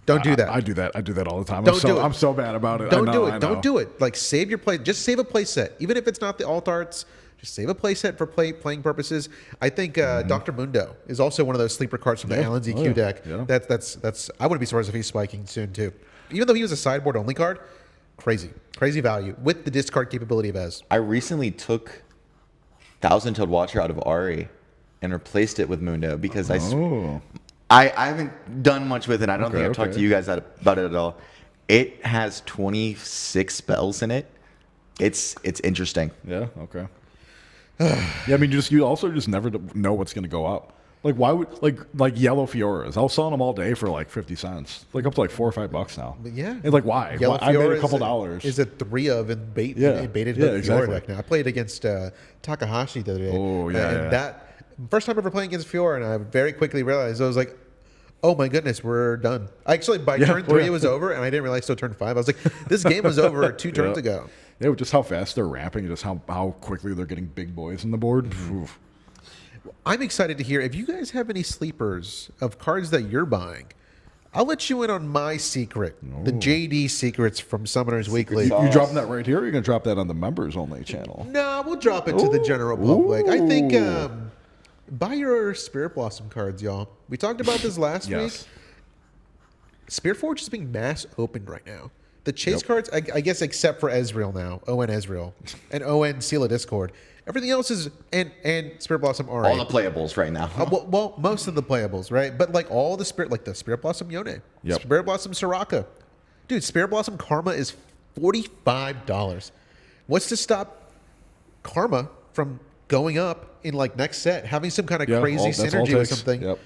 Don't do that. I do that. I do that all the time. Don't do it. I'm so bad about it. Don't I know, do it. I know. Don't do it. Like save your play. Just save a play set, even if it's not the alt arts. Just save a play set for playing purposes. I think Dr. Mundo is also one of those sleeper cards from the Alanzq deck. Yeah. That's. I wouldn't be surprised if he's spiking soon too. Even though he was a sideboard only card, crazy value with the discard capability of Ez. I recently took Thousand Toed Watcher out of Ari and replaced it with Mundo because I haven't done much with it. I don't think I've talked to you guys about it at all. It has 26 spells in it. It's interesting. Yeah. Okay. Yeah. I mean, you also just never know what's going to go up. Like why would like yellow Fioras? I was selling them all day for like 50 cents, like up to like $4 or $5 now. Yeah. And like why? Yellow I made Fiora a couple dollars. Is a 3 of in baited exactly. Fiora deck now. I played against Takahashi the other day. Oh yeah. And that first time ever playing against Fiora, and I very quickly realized I was like, oh my goodness, we're done. Actually, by turn 3 it was over, and I didn't realize till turn 5. I was like, this game was over 2 turns ago. Yeah, just how fast they're ramping, just how quickly they're getting big boys on the board. Oof. I'm excited to hear if you guys have any sleepers of cards that you're buying. I'll let you in on my secret, the JD secrets from Summoners Weekly. You dropping that right here, or are you going to drop that on the members only channel? No, we'll drop it to the general public. I think buy your Spirit Blossom cards, y'all. We talked about this last week. Spirit Forge is being mass opened right now. The chase cards, I guess, except for Ezreal now, ON Ezreal, and ON Seal of Discord. Everything else is and Spirit Blossom are All the playables right now. well, most of the playables, right? But like all the Spirit, like the Spirit Blossom Yone, Spirit Blossom Soraka, dude, Spirit Blossom Karma is $45. What's to stop Karma from going up in like next set, having some kind of crazy synergy with something? Yep.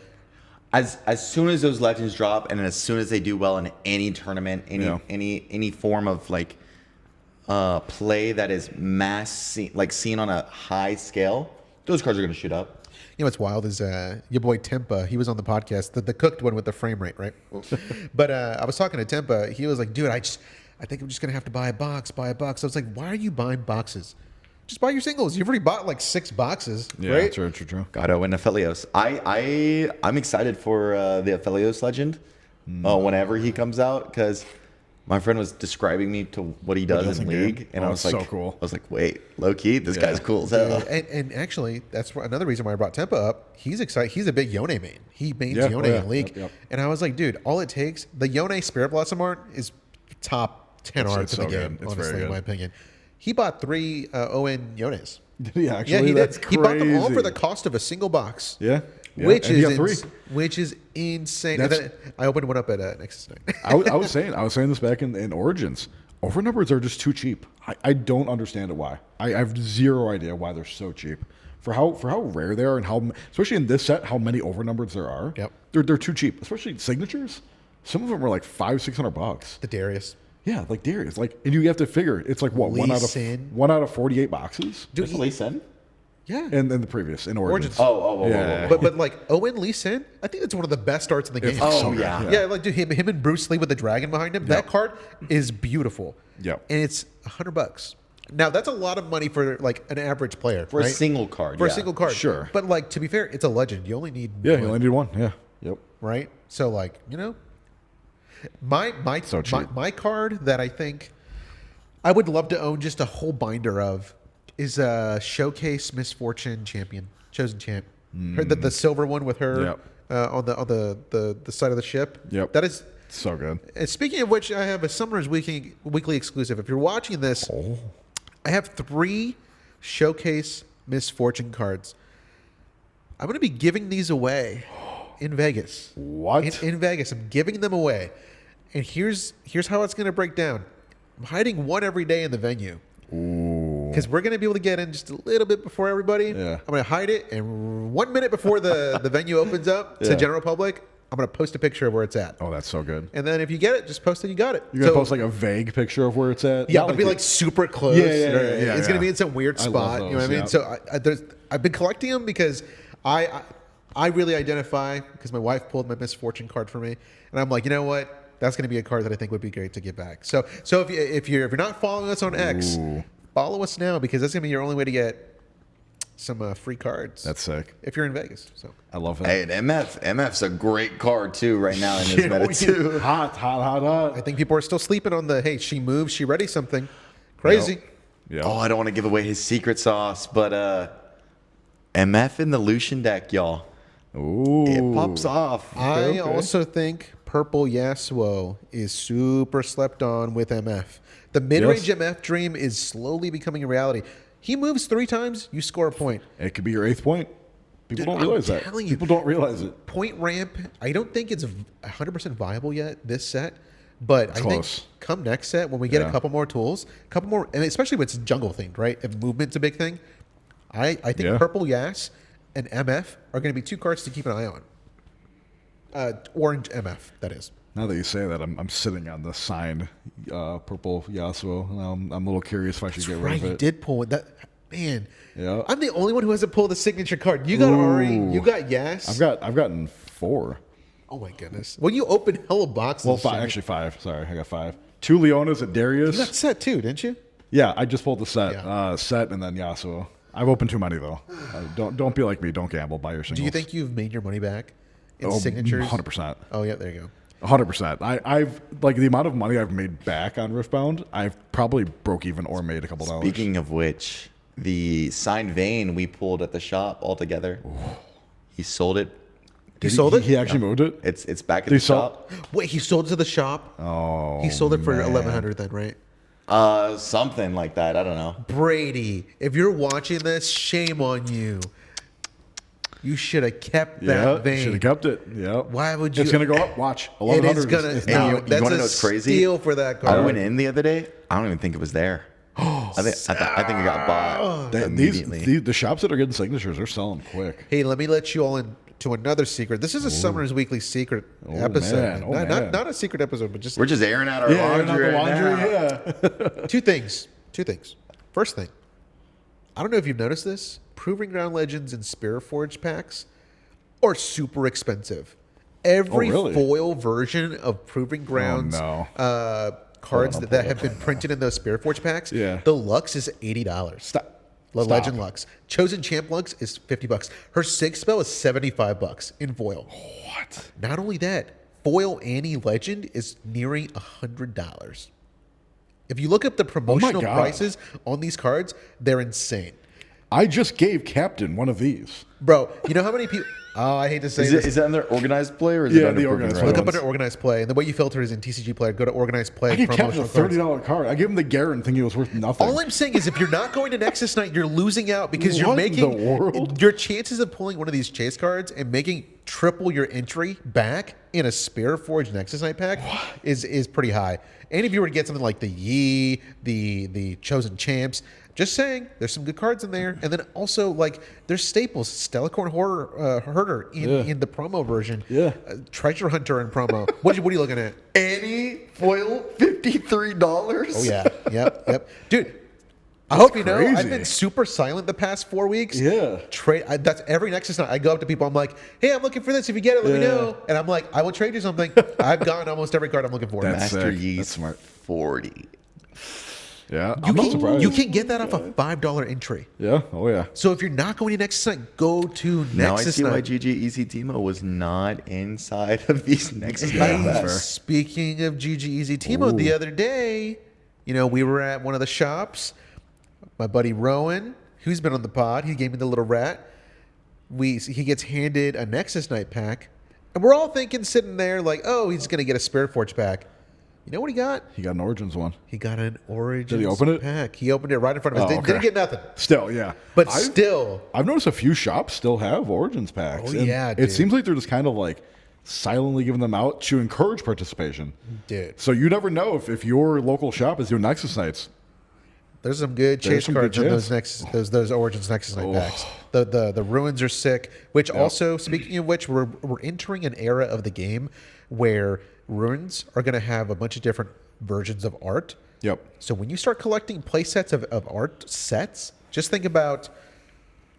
As soon as those legends drop, and as soon as they do well in any tournament, any form of like play that is seen on a high scale, those cards are going to shoot up. You know what's wild is your boy Tempa. He was on the podcast, the cooked one with the frame rate, right? But I was talking to Tempa. He was like, "Dude, I think I'm just gonna have to buy a box." I was like, "Why are you buying boxes? Just buy your singles. You've already bought like 6 boxes, right?" True. Gotta win Aphelios. I'm excited for the Aphelios legend whenever he comes out, because my friend was describing me to what he does in League, and I was like, so cool. I was like, wait, low key, this guy's cool as hell. And actually, that's another reason why I brought Tempa up. He's excited. He's a big Yone main. He mains Yone in League. Yep. And I was like, dude, all it takes, the Yone Spirit Blossom art is top 10 arts in the game, honestly, in my opinion. He bought 3 ON Yones. Did he actually? Yeah, he That's did. crazy. He bought them all for the cost of a single box. Yeah. Which and is insane. And then I opened one up at Nexus 9. I was saying this back in Origins. Overnumbers are just too cheap. I don't understand it why. I have zero idea why they're so cheap. For how rare they are, and how, especially in this set, how many overnumbers there are. Yep. They're too cheap. Especially signatures. Some of them are like $500-$600. The Darius. Yeah, like Darius. And you have to figure it's like what, one out of 48 boxes. Dude, Lee Sin? Yeah. And then the previous in Origins. Oh. But like Owen Lee Sin, I think that's one of the best arts in the game. Yeah. Like dude, him and Bruce Lee with the dragon behind him. That card is beautiful. Yep. And it's $100. Now that's a lot of money for like an average player. For a single card. For a single card. Sure. But like to be fair, it's a legend. You only need you only need one. Yeah. Yep. Right? So like, my card that I think I would love to own just a whole binder of is a Showcase Misfortune Champion, Chosen Champ. The silver one with her on the side of the ship. Yep. That is so good. And speaking of which, I have a Summoners weekly exclusive. If you're watching this, I have 3 Showcase Misfortune cards. I'm going to be giving these away in Vegas. What? In Vegas. I'm giving them away. And here's how it's going to break down. I'm hiding one every day in the venue. Because we're going to be able to get in just a little bit before everybody. Yeah. I'm going to hide it, and 1 minute before the venue opens up to general public, I'm going to post a picture of where it's at. Oh, that's so good. And then if you get it, just post that you got it. You're going to post like a vague picture of where it's at? Yeah, it'll be like super close. Yeah. It's going to be in some weird spot. You know what I mean? So I've been collecting them because I really identify, because my wife pulled my Misfortune card for me, and I'm like, you know what? That's going to be a card that I think would be great to give back. So if you're not following us on X, follow us now, because that's going to be your only way to get some free cards. That's sick. If you're in Vegas. So I love it. Hey, and MF's a great card too right now in this meta too. Hot. I think people are still sleeping on the, hey, she moves, she ready something. Crazy. Yeah. Oh, I don't want to give away his secret sauce, but MF in the Lucian deck, y'all. Ooh. It pops off. I also think Purple Yasuo is super slept on with MF. The mid-range MF dream is slowly becoming a reality. He moves 3 times, you score a point. It could be your 8th point. People Dude, don't realize that. People don't realize it. Point ramp, I don't think it's 100% viable yet, this set. But I think come next set, when we get a couple more tools, and especially when it's jungle themed, right? If movement's a big thing, I think Purple Yas and MF are going to be 2 cards to keep an eye on. Orange MF, that is. Now that you say that, I'm sitting on the signed Purple Yasuo, and I'm a little curious if I should get rid of it. You did pull it. That man. Yeah. I'm the only one who hasn't pulled the signature card. You got Ari. You got Yas. I've gotten 4. Oh my goodness. Well, you opened hella boxes. Well, 5. Actually, 5. Sorry, I got 5. 2 Leonas and Darius. You got set too, didn't you? Yeah, I just pulled the set. Set and then Yasuo. I've opened too many though. Don't be like me. Don't gamble. Buy your singles. Do you think you've made your money back in signatures? 100%. Oh yeah, there you go. 100%. I've like the amount of money I've made back on Riftbound. I've probably broke even or made a couple dollars. Speaking of which, the signed vein we pulled at the shop all together. He sold it. He sold it? He actually moved it. It's back at the shop. Wait, he sold it to the shop? Oh, he sold it for 1,100 then, right? Something like that. I don't know. Brady, if you're watching this, shame on you. You should have kept that vein. Should have kept it. Yeah. Why would you? It's gonna go up. Watch. It is gonna. And No, you that's want to a know what's crazy? steal for that card. I went in the other day. I don't even think it was there. I think it got bought immediately. The shops that are getting signatures are selling quick. Hey, let me let you all into another secret. This is a Summer's Weekly secret episode. Man. Not a secret episode, but just We're just airing out our laundry. Yeah. Two things. First thing, I don't know if you've noticed this. Proving Ground Legends and Spirit Forge packs are super expensive. Every foil version of Proving Grounds cards that have been printed in those Spirit Forge packs, the Lux is $80. Stop. Legend Lux. Chosen Champ Lux is $50. Her Sig spell is $75 in foil. What? Not only that, foil Annie Legend is nearing $100. If you look up the promotional prices on these cards, they're insane. I just gave Captain one of these. Bro, you know how many people... Oh, I hate to say this. Is that under organized play or is it under organized play? Look up under organized play, and the way you filter is in TCG Player. Go to organized play. I gave Captain a $30 card. I gave him the Garen thinking it was worth nothing. All I'm saying is if you're not going to Nexus Night, you're losing out because you're making... Your chances of pulling one of these chase cards and making triple your entry back in a Spirit Forge Nexus Night pack is pretty high. And if you were to get something like the Yi, the Chosen Champs... Just saying, there's some good cards in there, and then also like there's staples, Stellacorn Herder in the promo version, Treasure Hunter in promo. What are you looking at? Annie foil $53. Oh yeah, yep, dude. I hope you know I've been super silent the past 4 weeks. Yeah, that's every Nexus night. I go up to people. I'm like, hey, I'm looking for this. If you get it, let me know. And I'm like, I will trade you something. I've gotten almost every card I'm looking for. Master Yi's 40. Yeah, I'm not surprised. You can get that off a $5 entry. Yeah, oh yeah. So if you're not going to Nexus Night, go to Nexus Night. Now I see why GG Easy Teemo was not inside of these Nexus Night. Speaking of GG Easy Teemo, the other day, we were at one of the shops. My buddy Rowan, who's been on the pod, he gave me the little rat. He gets handed a Nexus Night pack, and we're all thinking, sitting there, like, oh, he's going to get a Spirit Forge pack. You know what he got? He got an Origins one. He got an Origins Did he open it? pack. He opened it right in front of us. Didn't get nothing. Still, yeah. But still. I've noticed a few shops still have Origins packs. Oh, yeah, dude. It seems like they're just kind of like silently giving them out to encourage participation. Dude. So you never know if your local shop is doing Nexus Nights. There's some good chase cards in those Origins Nexus Night packs. The ruins are sick. Which also, speaking of which, we're entering an era of the game where ruins are going to have a bunch of different versions of art. Yep. So when you start collecting play sets of art sets, just think about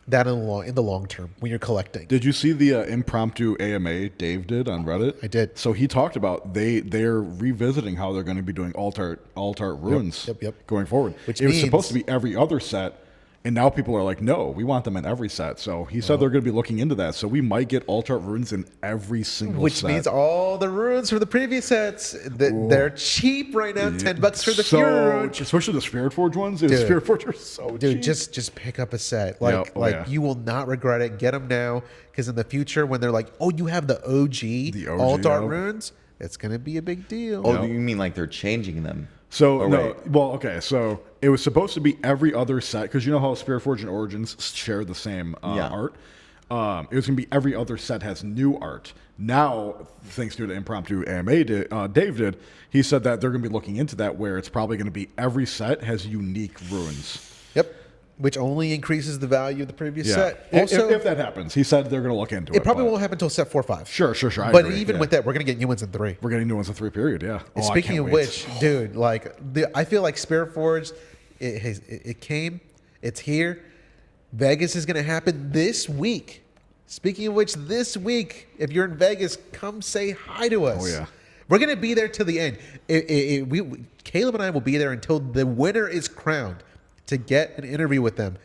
that in the long term when you're collecting. Did you see the impromptu AMA Dave did on Reddit? I did. So he talked about they're revisiting how they're going to be doing alt art ruins Yep. going forward. Which it was means, supposed to be every other set, And now people are like, no, we want them in every set. So he said they're going to be looking into that. So we might get alt art runes in every single Which set. means all the runes from the previous sets, they're cheap right now. $10 for the Fury rune. Especially the Spirit Forge ones. The Spirit Forge are so cheap. Just pick up a set. You will not regret it. Get them now, because in the future, when they're like, oh, you have the OG alt art runes, it's going to be a big deal. Oh, you mean like they're changing them? So so it was supposed to be every other set, because you know how Spirit Forge and Origins share the same art. It was going to be every other set has new art. Now, thanks to the impromptu AMA Dave did, he said that they're going to be looking into that, where it's probably going to be every set has unique runes. Yep. Which only increases the value of the previous set. Also, if that happens, he said they're going to look into it. It probably won't happen until set 4 or 5. Sure. I but agree, even with that, we're going to get new ones in 3. We're getting new ones in 3, period, yeah. Speaking of which, dude, I feel like Spirit Forge, it came, it's here. Vegas is going to happen this week. Speaking of which, this week, if you're in Vegas, come say hi to us. Oh, yeah. We're going to be there till the end. Caleb and I will be there until the winner is crowned to get an interview with them.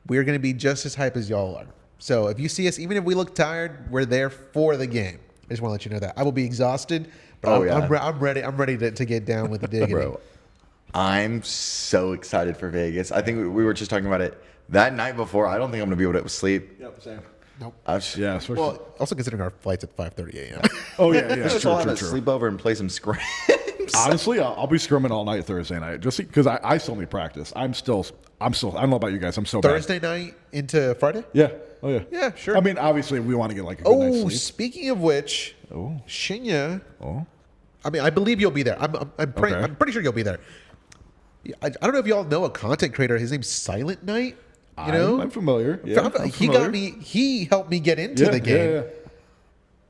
We're going to be just as hype as y'all are. So if you see us, even if we look tired, we're there for the game. I just want to let you know that. I will be exhausted, but I'm ready. I'm ready to get down with the diggity. Bro, I'm so excited for Vegas. I think we were just talking about it that night before. I don't think I'm going to be able to sleep. Yep, same. Nope. Yeah, especially. Well, also considering our flight's at 5:30 a.m. Oh yeah. Let's all have a sleepover and play some scrims. Honestly, I'll be scrimming all night Thursday night, just because I still need practice. I don't know about you guys. I'm so Thursday night into Friday. Yeah. Oh yeah. Yeah, sure. I mean, obviously, we want to get like a good night's sleep. Speaking of which, Shinya. Oh. I mean, I believe you'll be there. I'm pretty sure you'll be there. I don't know if y'all know a content creator. His name's Silent Knight. You know, I'm familiar. Yeah, He helped me get into the game. Yeah.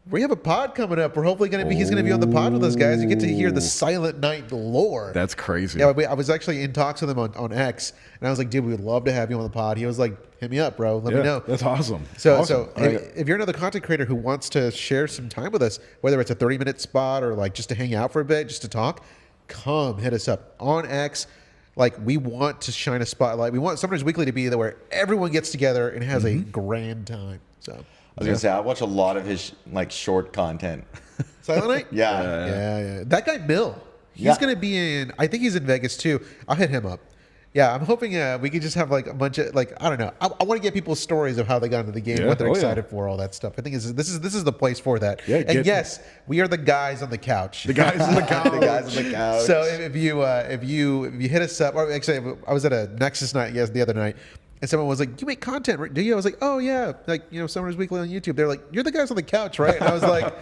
We have a pod coming up. We're hopefully he's going to be on the pod with us, guys. You get to hear the Silent Knight lore. That's crazy. Yeah, I was actually in talks with him on X, and I was like, dude, we would love to have you on the pod. He was like, hit me up, bro. Let me know. That's awesome. So if you're another content creator who wants to share some time with us, whether it's a 30-minute spot or like just to hang out for a bit, just to talk, come hit us up on X. Like, we want to shine a spotlight. We want Summoners Weekly to be there where everyone gets together and has a grand time. So I was gonna say, I watch a lot of his short content. Silent Knight? Yeah. That guy Mill, he's gonna be in. I think he's in Vegas too. I'll hit him up. Yeah, I'm hoping we could just have like a bunch of I don't know. I want to get people's stories of how they got into the game, what they're excited for, all that stuff. I think this is the place for that. Yeah, and yes, we are the guys on the couch. The guys on the couch. The guys on the couch. So if you hit us up, or actually, I was at a Nexus night the other night. And someone was like, "You make content, right? Do you?" I was like, "Oh yeah, Summoners Weekly on YouTube." They're like, "You're the guys on the couch, right?" And I was like,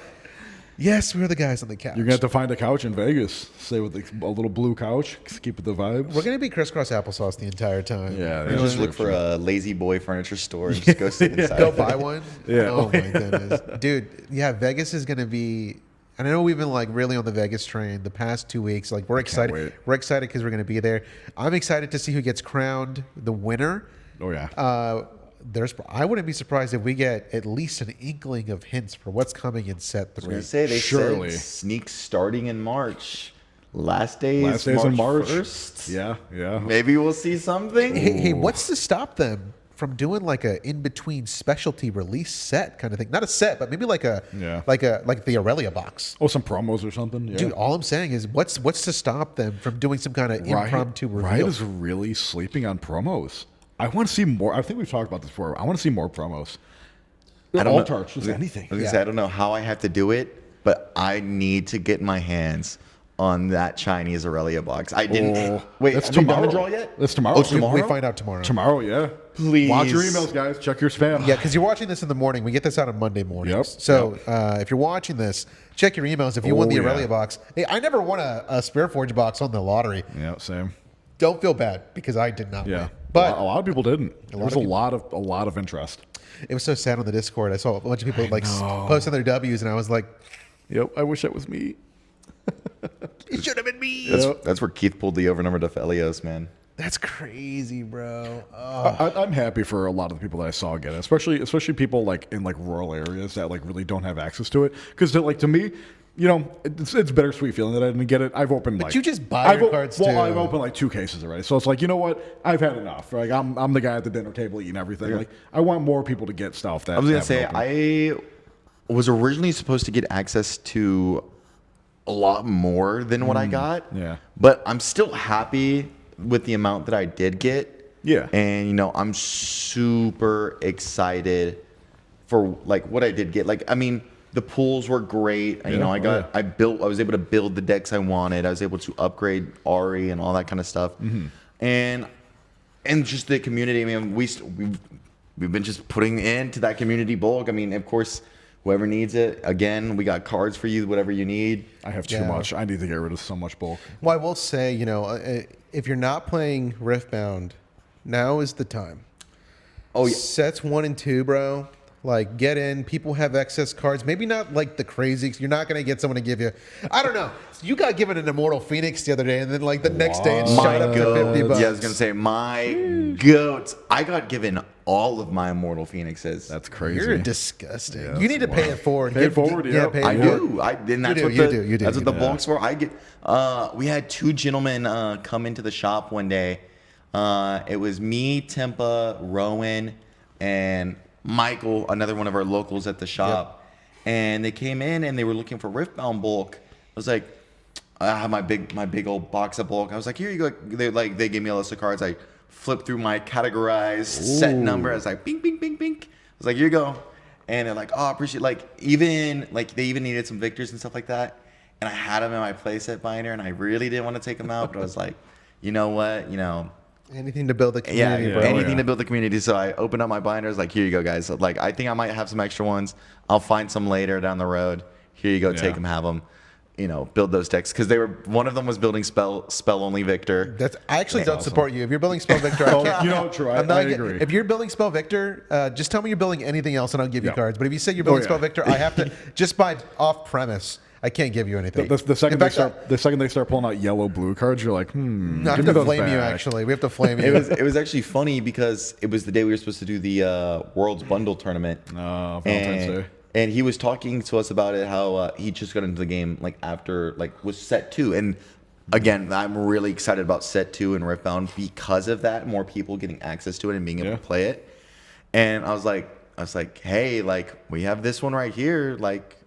"Yes, we're the guys on the couch." You're gonna have to find a couch in Vegas. Stay with a little blue couch. Keep it the vibes. We're gonna be crisscross applesauce the entire time. Yeah, just look for a lazy boy furniture store and just go sit inside. Go buy one. Yeah. Oh my goodness, dude. Yeah, Vegas is gonna be. And I know we've been really on the Vegas train the past 2 weeks. Like, we're excited. Wait. We're excited because we're gonna be there. I'm excited to see who gets crowned the winner. Oh yeah. I wouldn't be surprised if we get at least an inkling of hints for what's coming in set 3. They said sneak starting in March. Last days in March 1st. Yeah. Maybe we'll see something. Hey, what's to stop them from doing like a in between specialty release set kind of thing? Not a set, but maybe like the Aurelia box. Oh, some promos or something. Yeah. Dude, all I'm saying is what's to stop them from doing some kind of impromptu reveal? Riot is really sleeping on promos. I want to see more. I think we've talked about this before. I want to see more promos. I don't know. Just anything. I was gonna say, I don't know how I have to do it, but I need to get my hands on that Chinese Aurelia box. I didn't. Wait, that's have you done tomorrow. a draw yet? That's tomorrow. Oh, tomorrow. We find out tomorrow. Tomorrow, yeah. Please watch your emails, guys. Check your spam. Yeah, because you're watching this in the morning. We get this out on Monday mornings. Yep. So if you're watching this, check your emails. If you won the Aurelia box, hey, I never won a Spirit Forge box on the lottery. Yeah, same. Don't feel bad because I did not win. But a lot of people didn't. There was a lot of interest. It was so sad on the Discord. I saw a bunch of people posting their W's, and I was like, "Yep, I wish that was me." It should have been me. That's where Keith pulled the overnumber to Felios, man. That's crazy, bro. Oh. I'm happy for a lot of the people that I saw get it, especially people like in like rural areas that like really don't have access to it. Because like to me, you know, it's bittersweet feeling that I didn't get it. I've opened But you just buy your cards too. Well, I've opened like 2 cases already, so it's like, you know what, I've had enough. Like I'm the guy at the dinner table eating everything. Like I want more people to get stuff. That I was gonna say I was originally supposed to get access to a lot more than what I got. Yeah. But I'm still happy with the amount that I did get. Yeah. And you know, I'm super excited for like what I did get. Like, I mean, the pools were great. You know, I was able to build the decks I wanted. I was able to upgrade Ari and all that kind of stuff. And just the community. I mean, we've been just putting into that community bulk. I mean, of course, whoever needs it. Again, we got cards for you, whatever you need. I have too much. I need to get rid of so much bulk. Well, I will say, you know, if you're not playing Riftbound, now is the time. Oh yeah. Sets 1 and 2, bro. Like, get in. People have excess cards. Maybe not like the crazy. You're not going to get someone to give you. I don't know. You got given an Immortal Phoenix the other day, and then like the next day it shot up to 50 bucks. Yeah, I was going to say, my goats. I got given all of my Immortal Phoenixes. That's crazy. You're disgusting. Yeah, you need to pay it forward. Pay it forward, yeah. Pay it I forward. do. And that's That's what the bulk's for. I get. We had 2 gentlemen come into the shop one day. It was me, Tempa, Rowan, and Michael, another one of our locals at the shop. And they came in and they were looking for Riftbound bulk. I was like, I have my big old box of bulk. I was like, here you go. They gave me a list of cards. I flipped through my categorized set number. I was like, bing, bing, bing, bing. I was like, here you go. And they're like, oh, I appreciate they even needed some victors and stuff like that. And I had them in my playset binder, and I really didn't want to take them out, but I was like, you know what, you know. Anything to build the community, bro. Anything to build the community. So I opened up my binders, like, here you go, guys. So, like, I think I might have some extra ones. I'll find some later down the road. Here you go, take them, have them. You know, build those decks because one of them was building spell only Victor. I actually don't support you. If you're building spell Victor, I can't. You know, true. I agree. If you're building spell Victor, just tell me you're building anything else, and I'll give you cards. But if you say you're building spell Victor, I have to just by off premise. I can't give you anything. The second they start pulling out yellow blue cards, you're like, No, I have to flame you. Actually, we have to flame you. It was actually funny because it was the day we were supposed to do the World's Bundle tournament. Valentine's Day. And he was talking to us about it, how he just got into the game after was set 2. And again, I'm really excited about set 2 and Riftbound because of that. More people getting access to it and being able to play it. And I was like, hey, we have this one right here.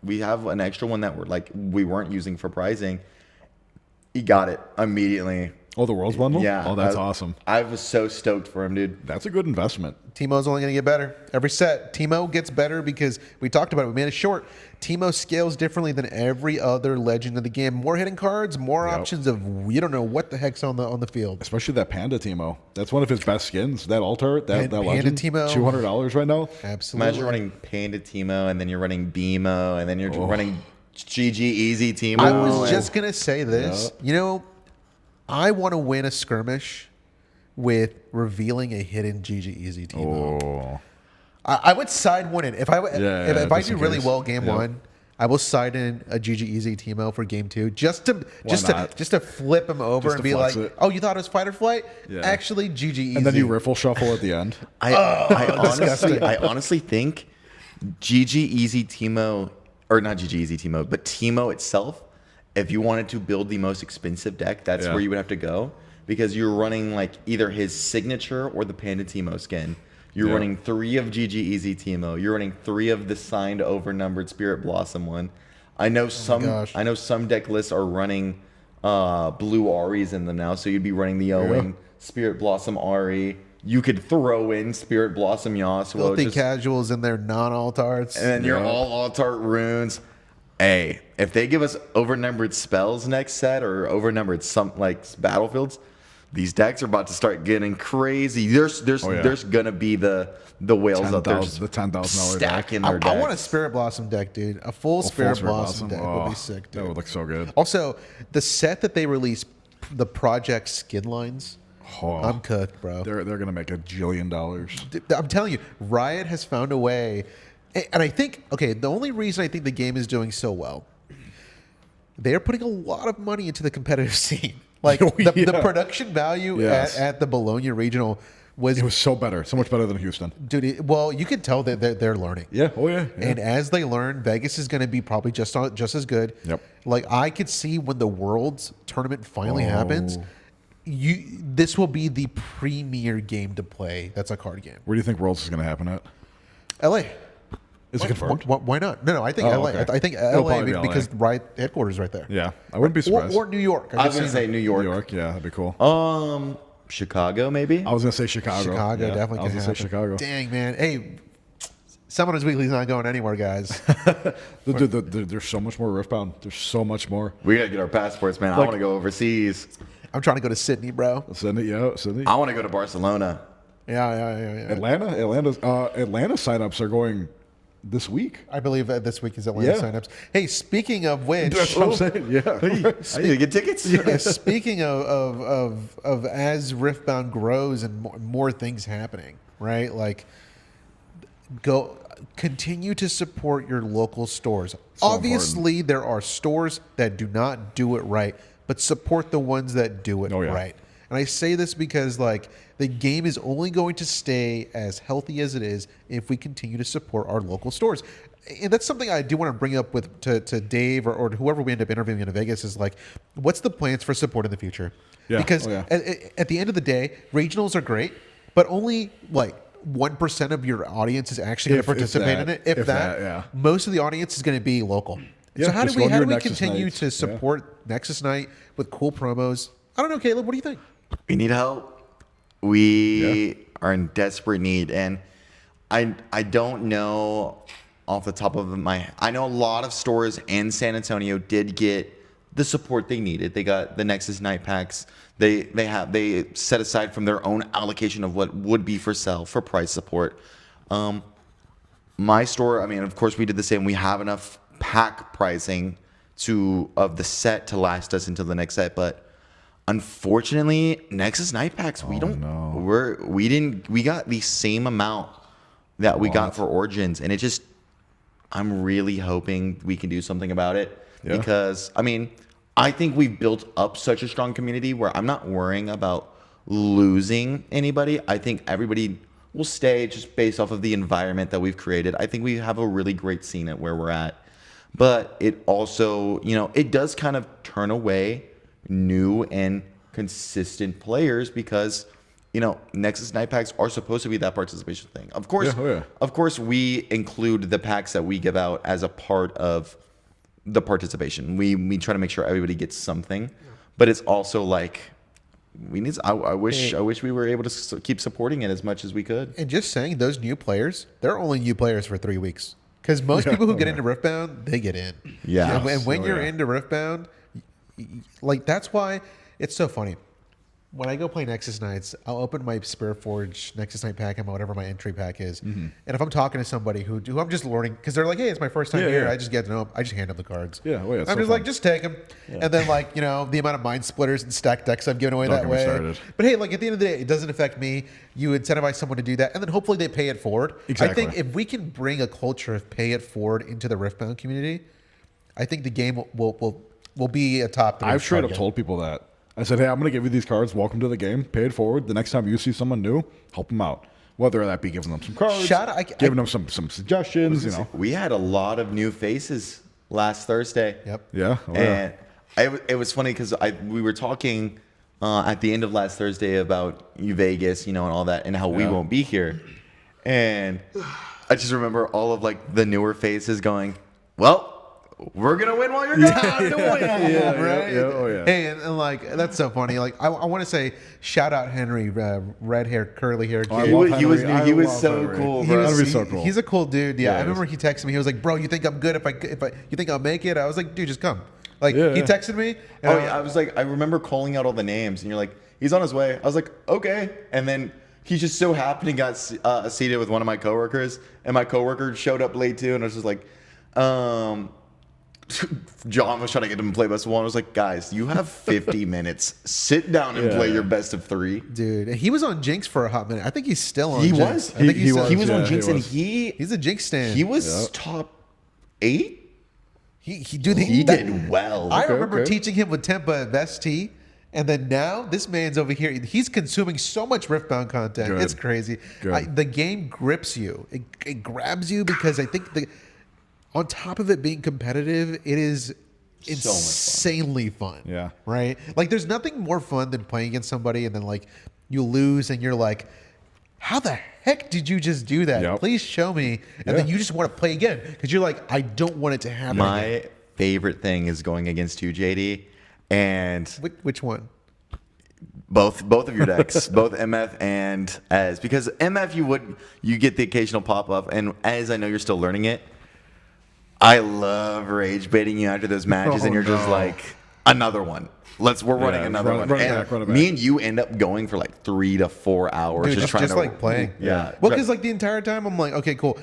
We have an extra one that we weren't using for pricing. He got it immediately. Oh, the World's Bundle? Yeah. Oh, that's awesome. I was so stoked for him, dude. That's a good investment. Teemo's only going to get better. Every set, Teemo gets better because we talked about it. We made it short. Teemo scales differently than every other legend of the game. More hitting cards, more options of you don't know what the heck's on the field. Especially that Panda Teemo. That's one of his best skins. That altar, that Panda legend. Teemo. $200 right now. Absolutely. Imagine running Panda Teemo and then you're running BMO and then you're running GG Easy Teemo. I was just going to say this. You know, I want to win a skirmish with revealing a hidden GG Easy Teemo. Oh. I would side one in. If I do really well game 1, I will side in a GG Easy Teemo for game 2 just to flip him over and be like, oh, you thought it was fight or flight? Yeah. Actually, GG Easy. And then you riffle shuffle at the end. I honestly think GG Easy Teemo, or not GG Easy Teemo, but Teemo itself, if you wanted to build the most expensive deck, that's where you would have to go. Because you're running either his signature or the Panda Teemo skin. You're running 3 of GG Easy Teemo. You're running 3 of the signed overnumbered Spirit Blossom one. I know some deck lists are running blue Aries in them now, so you'd be running the Owen Spirit Blossom Ari. You could throw in Spirit Blossom Yasuo. Filthy casuals in their non-altarts. And then you're all altart runes. Hey, if they give us overnumbered spells next set or overnumbered battlefields, these decks are about to start getting crazy. There's gonna be the whales out there, the $10,000 stacking their decks. I want a Spirit Blossom deck, dude. A full Spirit Blossom deck would be sick, dude. That would look so good. Also, the set that they released, the Project Skin lines. I'm cooked, bro. They're gonna make $1 jillion. I'm telling you, Riot has found a way. And I think, the only reason I think the game is doing so well, they're putting a lot of money into the competitive scene. Like Oh, the production value Yes. at the Bologna regional was It was so much better than Houston. dude. Well, you could tell that they're learning. Yeah. Oh yeah. And as they learn, Vegas is going to be probably just as good. Yep. Like I could see when the Worlds tournament finally Oh. happens, this will be the premier game to play. That's a card game. Where do you think Worlds is going to happen at? LA. Is it confirmed? Why not? No, I think Oh, LA. okay. I think It'll LA probably be because LA. headquarters right there. Yeah, I wouldn't be surprised. Or New York. I was gonna say New York. New York, yeah, that'd be cool. Chicago maybe. I was gonna say Chicago. Chicago Yeah, definitely I was can gonna happen. say Chicago. Dang man, hey, Summoners Weekly's not going anywhere, guys. There's so much more Riftbound. There's so much more. We gotta get our passports, man. I want to go overseas. I'm trying to go to Sydney, bro. Sydney. I want to go to Barcelona. Yeah. Atlanta signups are going this week. I believe this week is Atlanta Yeah. signups. Hey, speaking of which, That's what I'm saying. Yeah. I need to get tickets. yeah, speaking of as Riftbound grows and more things happening, right? Like, continue to support your local stores. Obviously, there are stores that do not do it right, but support the ones that do it Oh, yeah. right. And I say this because like the game is only going to stay as healthy as it is if we continue to support our local stores. And that's something I do want to bring up with to Dave or whoever we end up interviewing in Vegas is like, what's the plans for support in the future? Yeah. Because Oh, yeah. at the end of the day, regionals are great, but only like 1% of your audience is actually going to If participate in that. it. If If that, that, yeah. most of the audience is going to be local. Yeah, So how just do we go to how do your we Nexus continue nights. to Yeah. support Nexus Night with cool promos? I don't know, Caleb. What do you think? We need help. We are in desperate need, and I don't know off the top of my. I know a lot of stores in San Antonio did get the support they needed. They got the Nexus Night packs. They set aside from their own allocation of what would be for sale for price support. My store, I mean, of course, we did the same. We have enough pack pricing of the set to last us until the next set, but unfortunately, Nexus Night packs, we got the same amount that we got for Origins, and I'm really hoping we can do something about it because I mean, I think we've built up such a strong community where I'm not worrying about losing anybody. I think everybody will stay just based off of the environment that we've created. I think we have a really great scene at where we're at. But it also, it does kind of turn away new and consistent players because, Nexus Night packs are supposed to be that participation thing. Of course, Of course, we include the packs that we give out as a part of the participation. We try to make sure everybody gets something, but it's also like I wish we were able to keep supporting it as much as we could. And just saying, those new players, they're only new players for 3 weeks. Because most people who get into Riftbound, they get in. Yeah. And when you're into Riftbound, like that's why it's so funny. When I go play Nexus Nights, I'll open my Spirit Forge Nexus Night pack and whatever my entry pack is. And if I'm talking to somebody who I'm just learning, because they're like, hey, it's my first time here. I just get to know them. I just hand them the cards. Yeah, well, yeah, it's I'm so just fun. like, just take them. And then like, the amount of mind splitters and stacked decks I've given away Don't that get me way. started. But hey, like at the end of the day, it doesn't affect me. You incentivize someone to do that. And then hopefully they pay it forward. Exactly. I think if we can bring a culture of pay it forward into the Riftbound community, I think the game will be a top 3. I've straight up told people that. I said, hey, I'm going to give you these cards. Welcome to the game. Pay it forward. The next time you see someone new, help them out. Whether that be giving them some cards, giving them some suggestions, We had a lot of new faces last Thursday. Yep. Yeah. Oh, yeah. And it was funny because we were talking at the end of last Thursday about Vegas, and all that, and how we won't be here. And I just remember all of like the newer faces going, well, we're gonna win while you're gone. Right? Oh, yeah. Hey, and like that's so funny. Like I want to say shout out Henry, red hair, curly hair kid. He was so cool, bro. That'd be so cool. He's a cool dude. Yeah, Yeah, I remember he texted me. He was like, "Bro, you think I'm good? If you think I'll make it?" I was like, "Dude, just come." Like he texted me. And I was like, I remember calling out all the names, and you're like, he's on his way. I was like, okay, and then he just so happened he got seated with one of my coworkers, and my coworker showed up late too, and I was just like, John was trying to get him to play best of 1. I was like, guys, you have 50 minutes. Sit down and play your best of 3. Dude, he was on Jinx for a hot minute. I think he's still on. He Jinx. was. I think He still- was. He was on Yeah, Jinx, he and was. He's a Jinx stand. he was top 8. He He did well. I remember okay. teaching him with Tempa at Vest T, And then now this man's over here. He's consuming so much Riftbound content. Good. It's crazy. The game grips you. It grabs you because I think on top of it being competitive, it is insanely fun. Yeah. Right? Like there's nothing more fun than playing against somebody and then like you lose and you're like, how the heck did you just do that? Yep. Please show me. And then you just want to play again because you're like, I don't want it to happen My again. favorite thing is going against you, JD, and Which one? both of your decks, both MF and Ez, because MF you get the occasional pop up, and Ez I know you're still learning it. I love rage baiting you after those matches, and you're just like another one. We're running another one. Run it And back. me and you end up going for like 3 to 4 hours Dude, just trying to like playing. Yeah. Well, because like the entire time I'm like, okay, cool.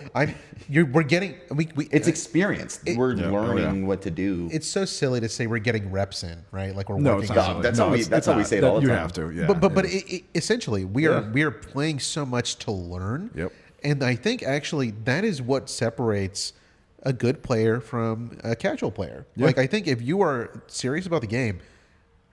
We're getting It's experience. We're learning what to do. It's so silly to say we're getting reps in, right? Like we're No, working. it's not silly. That's how we say it all the You time. have to, yeah. But essentially we are playing so much to learn. Yep. And I think actually that is what separates a good player from a casual player. Yeah. Like I think if you are serious about the game,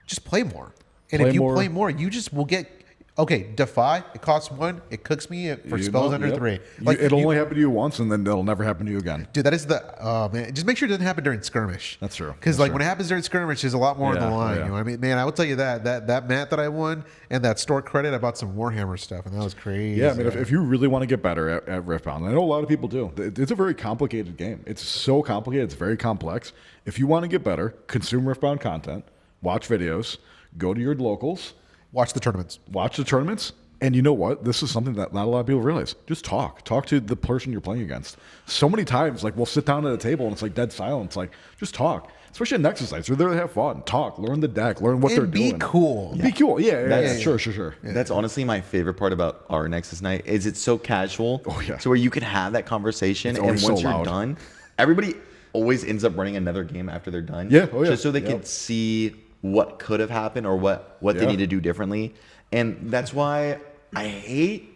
just play more. And Play if you more. play more, you just will get. Okay, Defy, it costs 1. It cooks me for spells under 3. It'll only happen to you once, and then it'll never happen to you again. Dude, that is man. Just make sure it doesn't happen during skirmish. That's true. Because like when it happens during skirmish, there's a lot more on the line. Yeah. You know what I mean? Man, I will tell you that mat that I won and that store credit, I bought some Warhammer stuff, and that was crazy. Yeah, I mean, if you really want to get better at Riftbound, and I know a lot of people do. It's a very complicated game. It's so complicated. It's very complex. If you want to get better, consume Riftbound content, watch videos, go to your locals, watch the tournaments. And you know what? This is something that not a lot of people realize. Just talk. Talk to the person you're playing against. So many times, like, we'll sit down at a table and it's like dead silence. Like, just talk. Especially in Nexus nights. We're there to have fun. Talk. Learn the deck. Learn what they're doing. Be cool. Be cool. Yeah. Sure. Yeah. That's honestly my favorite part about our Nexus night is it's so casual. Oh, yeah. So where you can have that conversation, and always once so you're loud. done, everybody always ends up running another game after they're done. Yeah. Just so they can see what could have happened or what they need to do differently. And that's why I hate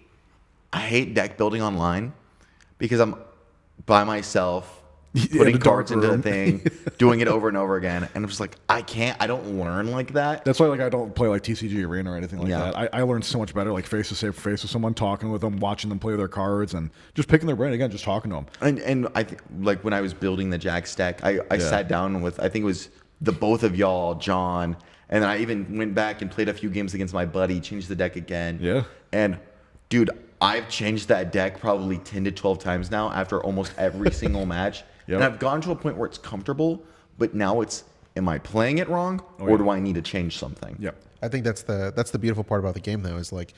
deck building online, because I'm by myself putting cards into the thing, doing it over and over again, and I'm just like, I don't learn like that. That's why, like, I don't play like TCG Arena or anything like that. I learn so much better, like face to face with someone, talking with them, watching them play their cards, and just picking their brain again, just talking to them. And I think, like, when I was building the Jack stack, I sat down with, I think it was the both of y'all, John, and then I even went back and played a few games against my buddy, changed the deck again. Yeah. And dude, I've changed that deck probably 10 to 12 times now after almost every single match. Yep. And I've gotten to a point where it's comfortable, but now it's, am I playing it wrong, or do I need to change something? Yep. I think that's the beautiful part about the game, though, is like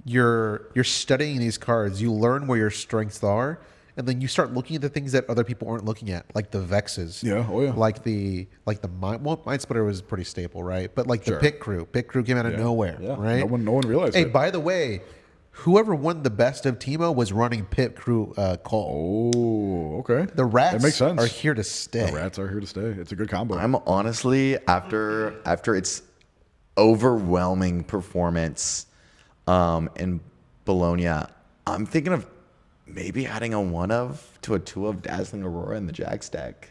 you're studying these cards. You learn where your strengths are, and then you start looking at the things that other people aren't looking at, like the Vexes. Yeah. Oh yeah. Like the Mindsplitter was pretty staple, right? But like the Pit Crew came out of nowhere, right? No one realized Hey, it. by the way, whoever won the best of Teemo was running Pit Crew Cole. Oh, okay. The rats that makes sense. are here to stay. The rats are here to stay. It's a good combo. I'm honestly, after its overwhelming performance in Bologna, I'm thinking of maybe adding a 1 of to a 2 of Dazzling Aurora in the Jack stack.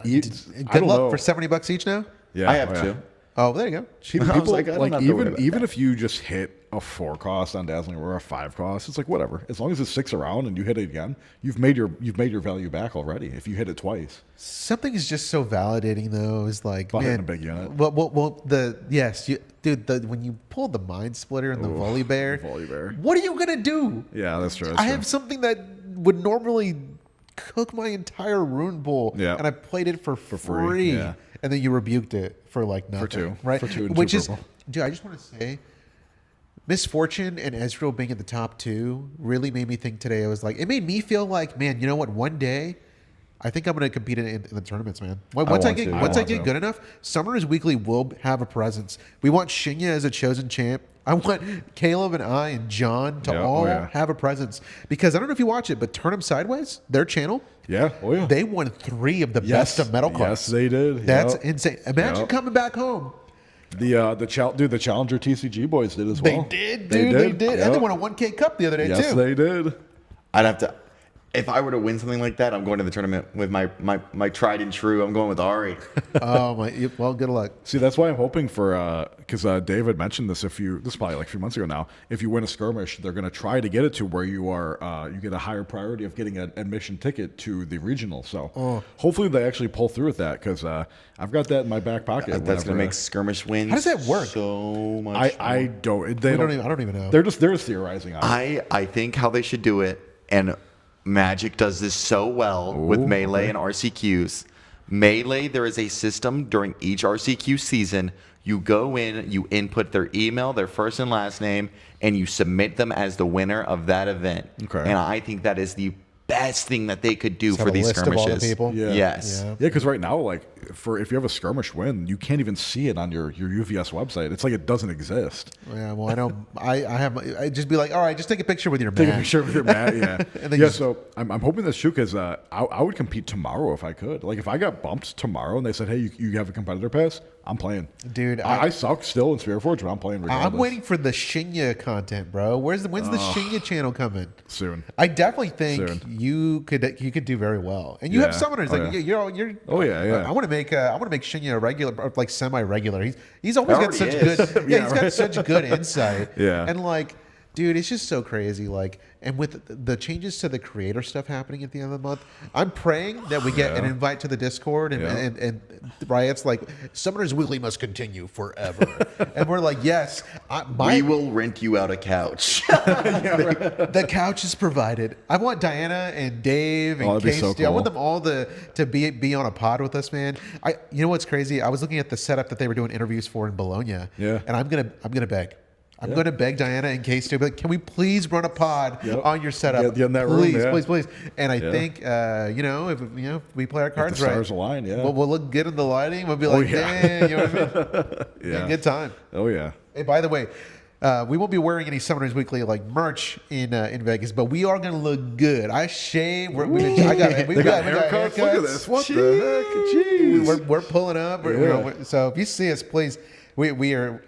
Good luck for $70 each now. I have 2. Oh, there you go. People, I was like, I don't have to worry about even that. if you just hit a 4 cost on Dazzling Aurora, a 5 cost, it's like whatever. As long as it sticks around and you hit it again, you've made your value back already. If you hit it twice, Something is just so validating, though. Is like, About hitting man, a big unit. Well, when you pull the Mind Splitter and the Volley Bear, what are you gonna do? yeah, that's true. I have something that would normally cook my entire rune pool, and I played it for free. Yeah. And then you rebuked it for like nothing, 2. right? For 2 and Which 2 is, purple. dude, I just want to say, Misfortune and Ezreal being in the top 2 really made me think today. It made me feel like, man, you know what? One day, I think I'm going to compete in the tournaments, man. Once I get good enough, Summoners Weekly will have a presence. We want Shinya as a chosen champ. I want Caleb and I and John to all have a presence, because I don't know if you watch it, but Turn 'em Sideways, their channel, they won 3 of the best of metal cards. Yes, they did. That's insane. Imagine coming back home. The Challenger TCG boys did as well. They did, dude. They did. And they won a 1K cup the other day, too. Yes, they did. I'd have to. if I were to win something like that, I'm going to the tournament with my tried and true. I'm going with Ari. Oh my! Well, good luck. See, that's why I'm hoping for because David mentioned this. This is probably like a few months ago now. If you win a skirmish, they're going to try to get it to where you are. You get a higher priority of getting an admission ticket to the regional. So hopefully they actually pull through with that because I've got that in my back pocket. That's going to make skirmish wins. How does that work? So much. I don't. I don't even know. They're just theorizing on it. I think how they should do it, and Magic does this so well with Melee and RCQs. Melee, there is a system during each RCQ season. You go in, you input their email, their first and last name, and you submit them as the winner of that event. Okay. And I think that is the best thing that they could do for these list skirmishes. of all the people? Yeah. Yes. Yeah. Yeah, because right now, like, if you have a skirmish win, you can't even see it on your UVS website. It's like it doesn't exist. Yeah, well, I know. I just be like, all right, just take a picture with your Take a man. picture with your mat, yeah. And then Yeah, you- so I'm hoping this true because I would compete tomorrow if I could. Like, if I got bumped tomorrow and they said, hey, you have a competitor pass, I'm playing. Dude, I suck still in Spirit Forge, but I'm playing regardless. I'm waiting for the Shinya content, bro. When's the Shinya channel coming? Soon. I definitely think Soon. you could do very well, and you have Yeah. summoners. Oh, Like yeah. you're. Oh, yeah. I want to make Shinya a regular, or like semi-regular. He's always got such Already is. good. Yeah, he's got such good insight. Yeah. And like, dude, it's just so crazy. Like, and with the changes to the creator stuff happening at the end of the month, I'm praying that we get an invite to the Discord, and Riot's like, Summoners Weekly must continue forever, and we're like, yes, We will rent you out a couch. the couch is provided. I want Diana and Dave and that'd be Casey. so I cool. want them all to be on a pod with us, man. You know what's crazy? I was looking at the setup that they were doing interviews for in Bologna. Yeah. And I'm gonna beg. I'm gonna beg Diana and Casey to be like, can we please run a pod on your setup? Get in that room, please, yeah. please. And I think if we play our cards the right, stars align, yeah. we'll look good in the lighting. We'll be like, yeah. dang, you know what I mean? Yeah. Good time. Oh, yeah. Hey, by the way, we won't be wearing any Summoners Weekly like merch in Vegas, but we are gonna look good. I shave. We got haircuts. Look at this. What the heck? Jeez. We're pulling up. So if you see us, please, we are.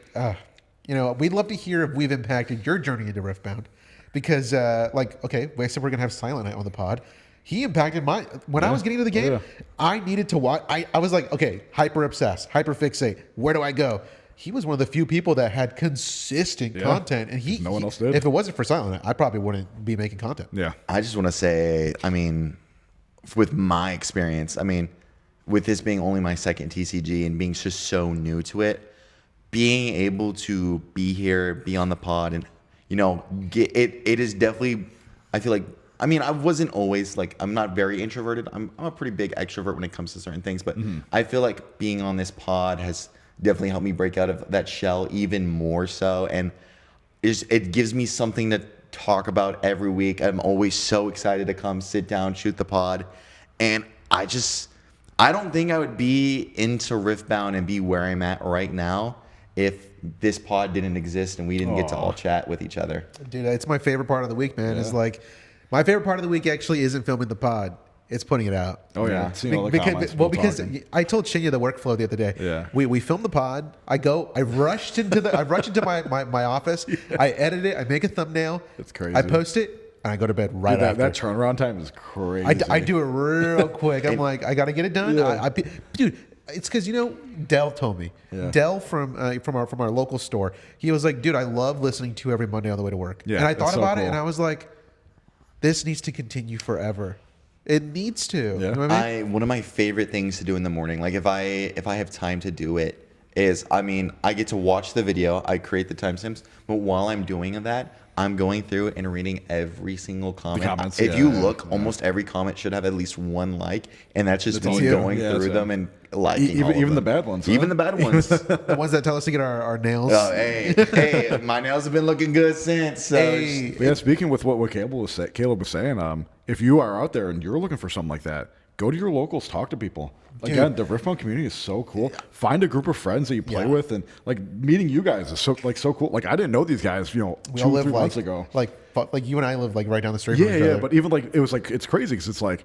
We'd love to hear if we've impacted your journey into Riftbound, because we said we're gonna have Silent Night on the pod. He impacted my when I was getting into the game. I needed to watch. I was like, okay, hyper obsessed, hyper fixate. Where do I go? He was one of the few people that had consistent content, and no one else did. If it wasn't for Silent Night, I probably wouldn't be making content. Yeah. I just want to say, with my experience, with this being only my second TCG and being just so new to it, being able to be here, be on the pod, and get it is definitely. I feel like I wasn't always like I'm not very introverted. I'm a pretty big extrovert when it comes to certain things, but I feel like being on this pod has definitely helped me break out of that shell even more so, and it gives me something to talk about every week. I'm always so excited to come sit down, shoot the pod, and I don't think I would be into Riftbound and be where I'm at right now if this pod didn't exist and we didn't get to all chat with each other. Dude, it's my favorite part of the week, man. Is like my favorite part of the week actually isn't filming the pod. It's putting it out. Oh, yeah. Seeing all the comments, because talking. I told Shinya the workflow the other day. Yeah. We filmed the pod. I rushed into my office. I edit it. I make a thumbnail. That's crazy. I post it, and I go to bed right Dude, after. that turnaround time is crazy. I do it real quick. I'm like, I got to get it done. Yeah. Dude, it's because Dell told me. Yeah. Dell from our local store. He was like, dude, I love listening to you every Monday on the way to work. Yeah, and I that's thought so about it, cool. and I was like, this needs to continue forever. It needs to. Yeah. You know what I mean? One of my favorite things to do in the morning, like if I have time to do it, is I get to watch the video, I create the timestamps, but while I'm doing that, I'm going through and reading every single comment. comments, if yeah. you look, almost every comment should have at least one like, and that's just That's me all you. going Yeah, through that's them it. and liking all of even the them. bad ones, huh? Even the bad ones. The ones that tell us to get our nails. Oh, hey, my nails have been looking good since. So Hey. Yeah, speaking with what Caleb was saying, if you are out there and you're looking for something like that, go to your locals, talk to people. Again, the Riftbound community is so cool. Find a group of friends that you play with, and like meeting you guys is so cool. Like I didn't know these guys, we 2-3 months ago. Like you and I live like right down the street from each Yeah, other. but even like it was like it's crazy because it's like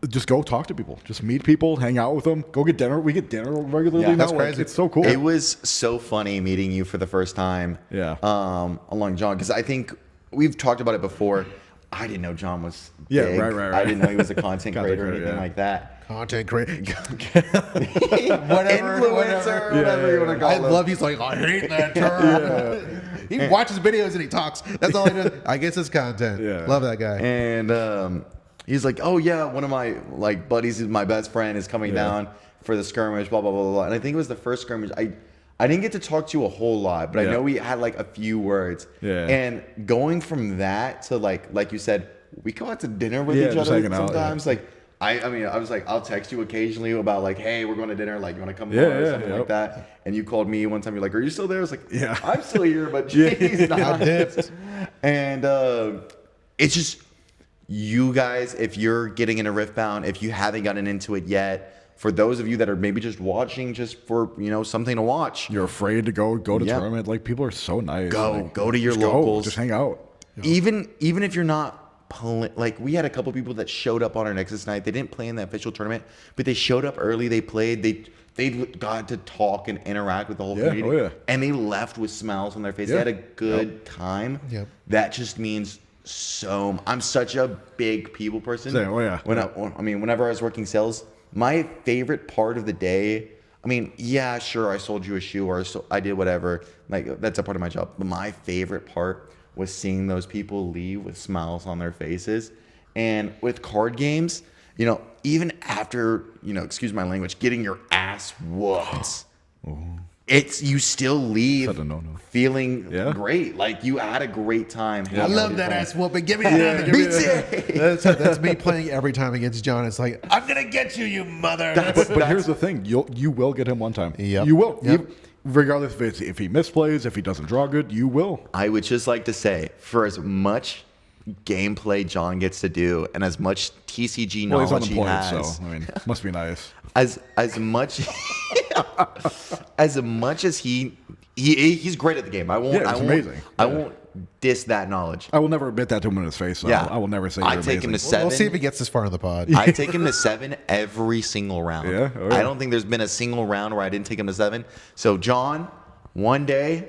just go talk to people, just meet people, hang out with them, go get dinner. We get dinner regularly Yeah, now. that's Like, crazy. it's so cool. It was so funny meeting you for the first time. Yeah. Along John, because I think we've talked about it before. I didn't know John was Yeah, big. right. I didn't know he was a content creator or anything like that. Content creator. Influencer, whatever you want to call I him. love he's like, I hate that term. He watches videos and he talks. That's all he does. I guess it's content. Yeah. Love that guy. And he's like, oh yeah, one of my like buddies, my best friend, is coming down for the skirmish, blah blah blah blah. And I think it was the first skirmish. I didn't get to talk to you a whole lot, but I know we had like a few words. Yeah. And going from that to like you said, we go out to dinner with each other sometimes. Like I mean, I was like, I'll text you occasionally about like, hey, we're going to dinner. Like, you want to come over or something like that? And you called me one time. You're like, are you still there? I was like, yeah, I'm still here, but geez, not. And it's just you guys. If you're getting into Riftbound, if you haven't gotten into it yet. For those of you that are maybe just watching, just for something to watch, you're afraid to go to tournament. Like people are so nice. Go to your locals. Just hang out. Even if you're not like we had a couple people that showed up on our Nexus night. They didn't play in the official tournament, but they showed up early. They played. They got to talk and interact with the whole community, and they left with smiles on their face. They had a good time. Yep. That just means so. I'm such a big people person. Whenever I was working sales. My favorite part of the day, I mean, yeah, sure, I sold you a shoe or I did whatever. Like, that's a part of my job. But my favorite part was seeing those people leave with smiles on their faces. And with card games, even after, excuse my language, getting your ass whooped, you still leave feeling great. Like you had a great time. I love that ass whooping. Give me that. That's me playing every time against John. It's like, I'm gonna get you, mother. But here's the thing: you will get him one time. Yep. You will. Yep. Regardless if he misplays, if he doesn't draw good, you will. I would just like to say, for as much gameplay John gets to do, and as much TCG knowledge he has, so I mean, must be nice. As much as he's great at the game. Amazing. I won't diss that knowledge. I will never admit that to him in his face. So I will never say. I take him to 7. We'll see if he gets this far in the pod. I take him to 7 every single round. Yeah? Oh, yeah. I don't think there's been a single round where I didn't take him to 7. So John, one day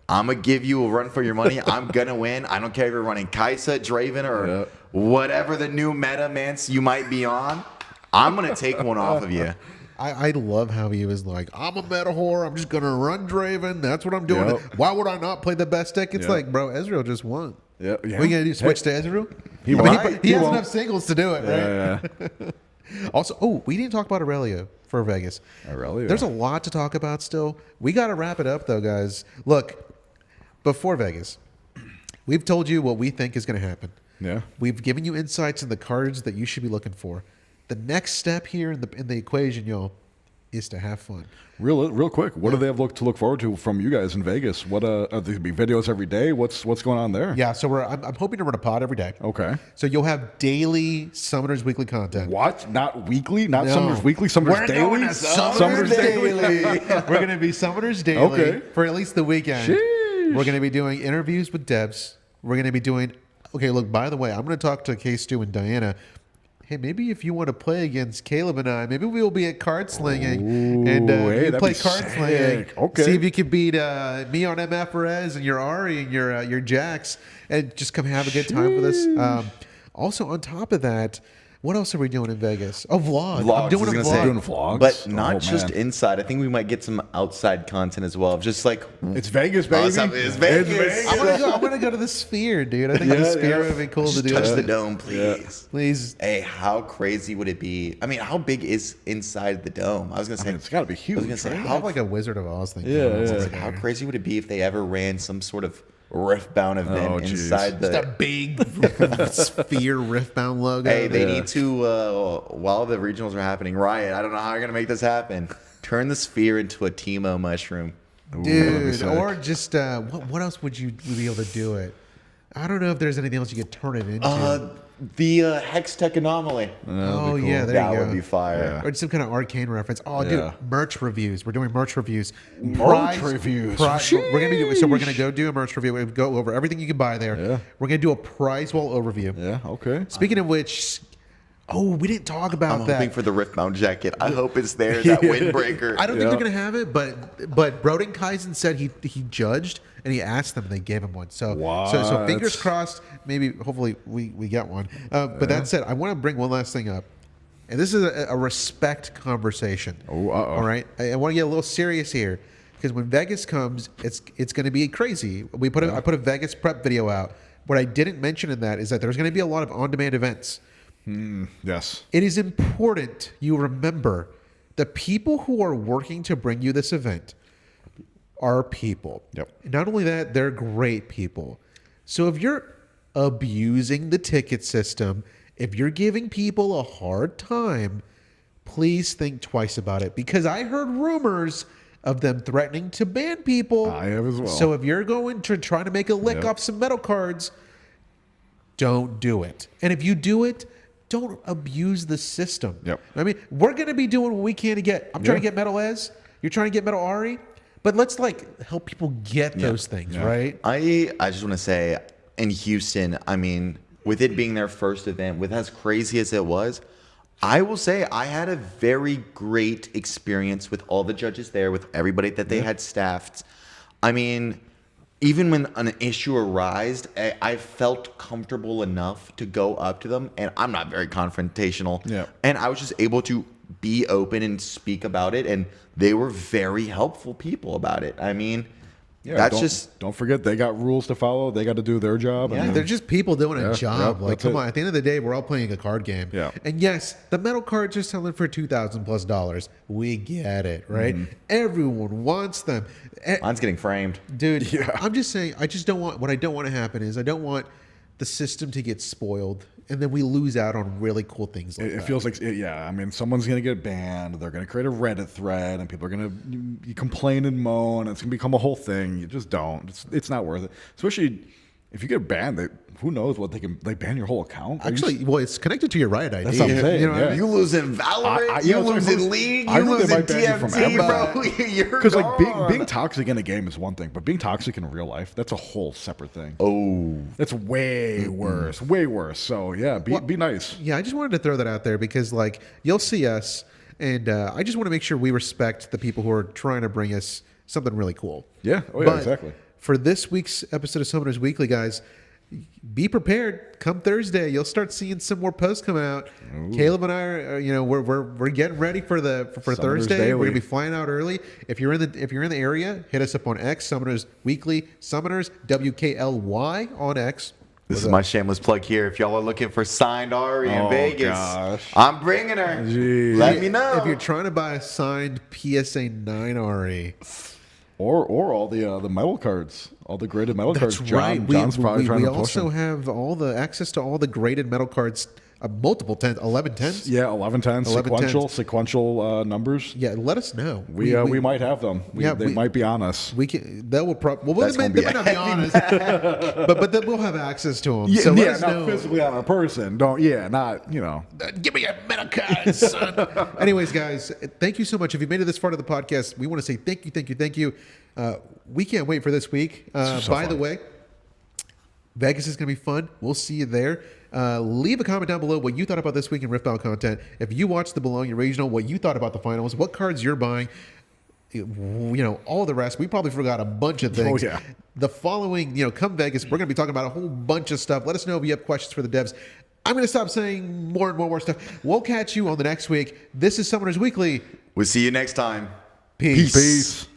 I'm gonna give you a run for your money. I'm gonna win. I don't care if you're running Kaisa, Draven, or whatever the new meta mance you might be on. I'm gonna take one off of you. I love how he was like, I'm a meta whore. I'm just going to run Draven. That's what I'm doing. Yep. Why would I not play the best deck? It's like, bro, Ezreal just won. Yeah. What are you going to do? Switch to Ezreal? He has enough singles to do it, right? Yeah. Also, we didn't talk about Aurelio for Vegas. Aurelio. There's a lot to talk about still. We got to wrap it up, though, guys. Look, before Vegas, we've told you what we think is going to happen. Yeah. We've given you insights in the cards that you should be looking for. The next step here in the equation, y'all, is to have fun. Real quick, what do they have to look forward to from you guys in Vegas? What are there gonna be videos every day? What's going on there? Yeah, so I'm hoping to run a pod every day. Okay. So you'll have daily Summoners Weekly content. What? Not weekly? Not Summoners Weekly? Summoners Daily? Going to Summoners Daily. We're going to be Summoners Daily for at least the weekend. Sheesh. We're going to be doing interviews with devs. We're going to be doing... Okay, look, by the way, I'm going to talk to K-Stu and Diana. Hey, maybe if you want to play against Caleb and I, maybe we'll be at card slinging and play card slinging. Okay. See if you can beat me on MF Rez and your Ari and your Jax, and just come have a good time with us. Also, on top of that, what else are we doing in Vegas? Oh, vlog. I'm doing a vlog. Doing vlogs, but not just inside. I think we might get some outside content as well. Just like it's Vegas, baby. It's Vegas. I'm gonna go to the Sphere, dude. I think the Sphere would be cool to do. Touch the dome, please. Please. Hey, how crazy would it be? I mean, how big is inside the dome? I was gonna say it's got to be huge. I was gonna say How like a Wizard of Oz thing. How crazy would it be if they ever ran some sort of Riftbound event inside just a big Sphere Riftbound logo. Hey, they need to while the regionals are happening, Riot, I don't know how you're gonna make this happen. Turn the Sphere into a Teemo mushroom. Dude, or just what else would you be able to do it? I don't know if there's anything else you could turn it into. The Hex Tech Anomaly. Oh, yeah, there that you go. That would be fire. Or some kind of arcane reference. Oh, dude, merch reviews. We're doing merch reviews. Reviews. We're gonna go do a merch review. We'll go over everything you can buy there. Yeah. We're gonna do a prize wall overview. Yeah. Okay. Speaking of which, Oh, we didn't talk about I'm that. hoping for the Riftbound jacket. I hope it's there, that windbreaker. I don't think they're gonna have it, but Brodenkaizen said he judged and he asked them and they gave him one. So so fingers crossed. Maybe hopefully we get one. But that said, I want to bring one last thing up, and this is a respect conversation. All right, I want to get a little serious here because when Vegas comes, it's going to be crazy. I put a Vegas prep video out. What I didn't mention in that is that there's going to be a lot of on-demand events. Yes. It is important you remember the people who are working to bring you this event are people. Yep. Not only that, they're great people. So if you're abusing the ticket system, if you're giving people a hard time, please think twice about it. Because I heard rumors of them threatening to ban people. I have as well. So if you're going to try to make a lick off some metal cards, don't do it. And if you do it, don't abuse the system. Yep. I mean, we're going to be doing what we can to get. I'm trying to get Metal Ez. You're trying to get Metal Ari. But let's help people get those things, right? I just want to say, in Houston, I mean, with it being their first event, with as crazy as it was, I will say I had a very great experience with all the judges there, with everybody that they had staffed. I mean, even when an issue arose, I felt comfortable enough to go up to them, and I'm not very confrontational. Yeah. And I was just able to be open and speak about it, and they were very helpful people about it. I mean, don't forget they got rules to follow. They got to do their job. Yeah, they're just people doing a job. Come on, at the end of the day, we're all playing a card game. Yeah. And yes, the metal cards are selling for $2,000+. We get it, right? Everyone wants them. Mine's getting framed. Dude, I'm just saying, I just don't want, what I don't want to happen is I don't want the system to get spoiled and then we lose out on really cool things like that. It feels like, I mean, someone's going to get banned. They're going to create a Reddit thread and people are going to complain and moan. And it's going to become a whole thing. You just don't. It's not worth it. Especially if you get banned, who knows what they ban your whole account. Actually, it's connected to your Riot ID. That's what I'm saying. You know what I mean? You lose in Valorant, you lose in League, you lose in TFT, bro. You're because like being toxic in a game is one thing, but being toxic in real life, that's a whole separate thing. Oh, that's way worse, way worse. So yeah, be nice. Yeah, I just wanted to throw that out there because like you'll see us, and I just want to make sure we respect the people who are trying to bring us something really cool. Yeah, exactly. For this week's episode of Summoners Weekly, guys, be prepared. Come Thursday, you'll start seeing some more posts come out. Ooh. Caleb and I are, we're getting ready for Thursday. Daily. We're gonna be flying out early. If you're in the area, hit us up on X, Summoners Weekly, Summoners WKLY on X. This is my shameless plug here. If y'all are looking for signed Ari in Vegas, I'm bringing her. Jeez. Let me know. If you're trying to buy a signed PSA 9 Ari. Or all the metal cards, all the graded metal cards. Right. John's probably trying to push also them. have all the access to all the graded metal cards, multiple 10s, 11 10s. Yeah, 11 10s, sequential numbers. Yeah, let us know. We might have them. They might be on us. We can. That will probably. Well, they might not be on us, but then we'll have access to them. Yeah, so let us not know. physically on a person. Not Give me a metal card, son. Anyways, guys, thank you so much. If you made it this far to the podcast, we want to say thank you. We can't wait for this week. By the way, Vegas is going to be fun. We'll see you there. Leave a comment down below what you thought about this week in Riftbound content. If you watched the Bologna Regional, what you thought about the finals, what cards you're buying, all the rest. We probably forgot a bunch of things. Oh, yeah. The following, come Vegas, we're going to be talking about a whole bunch of stuff. Let us know if you have questions for the devs. I'm going to stop saying more and more stuff. We'll catch you on the next week. This is Summoners Weekly. We'll see you next time. Peace. Peace.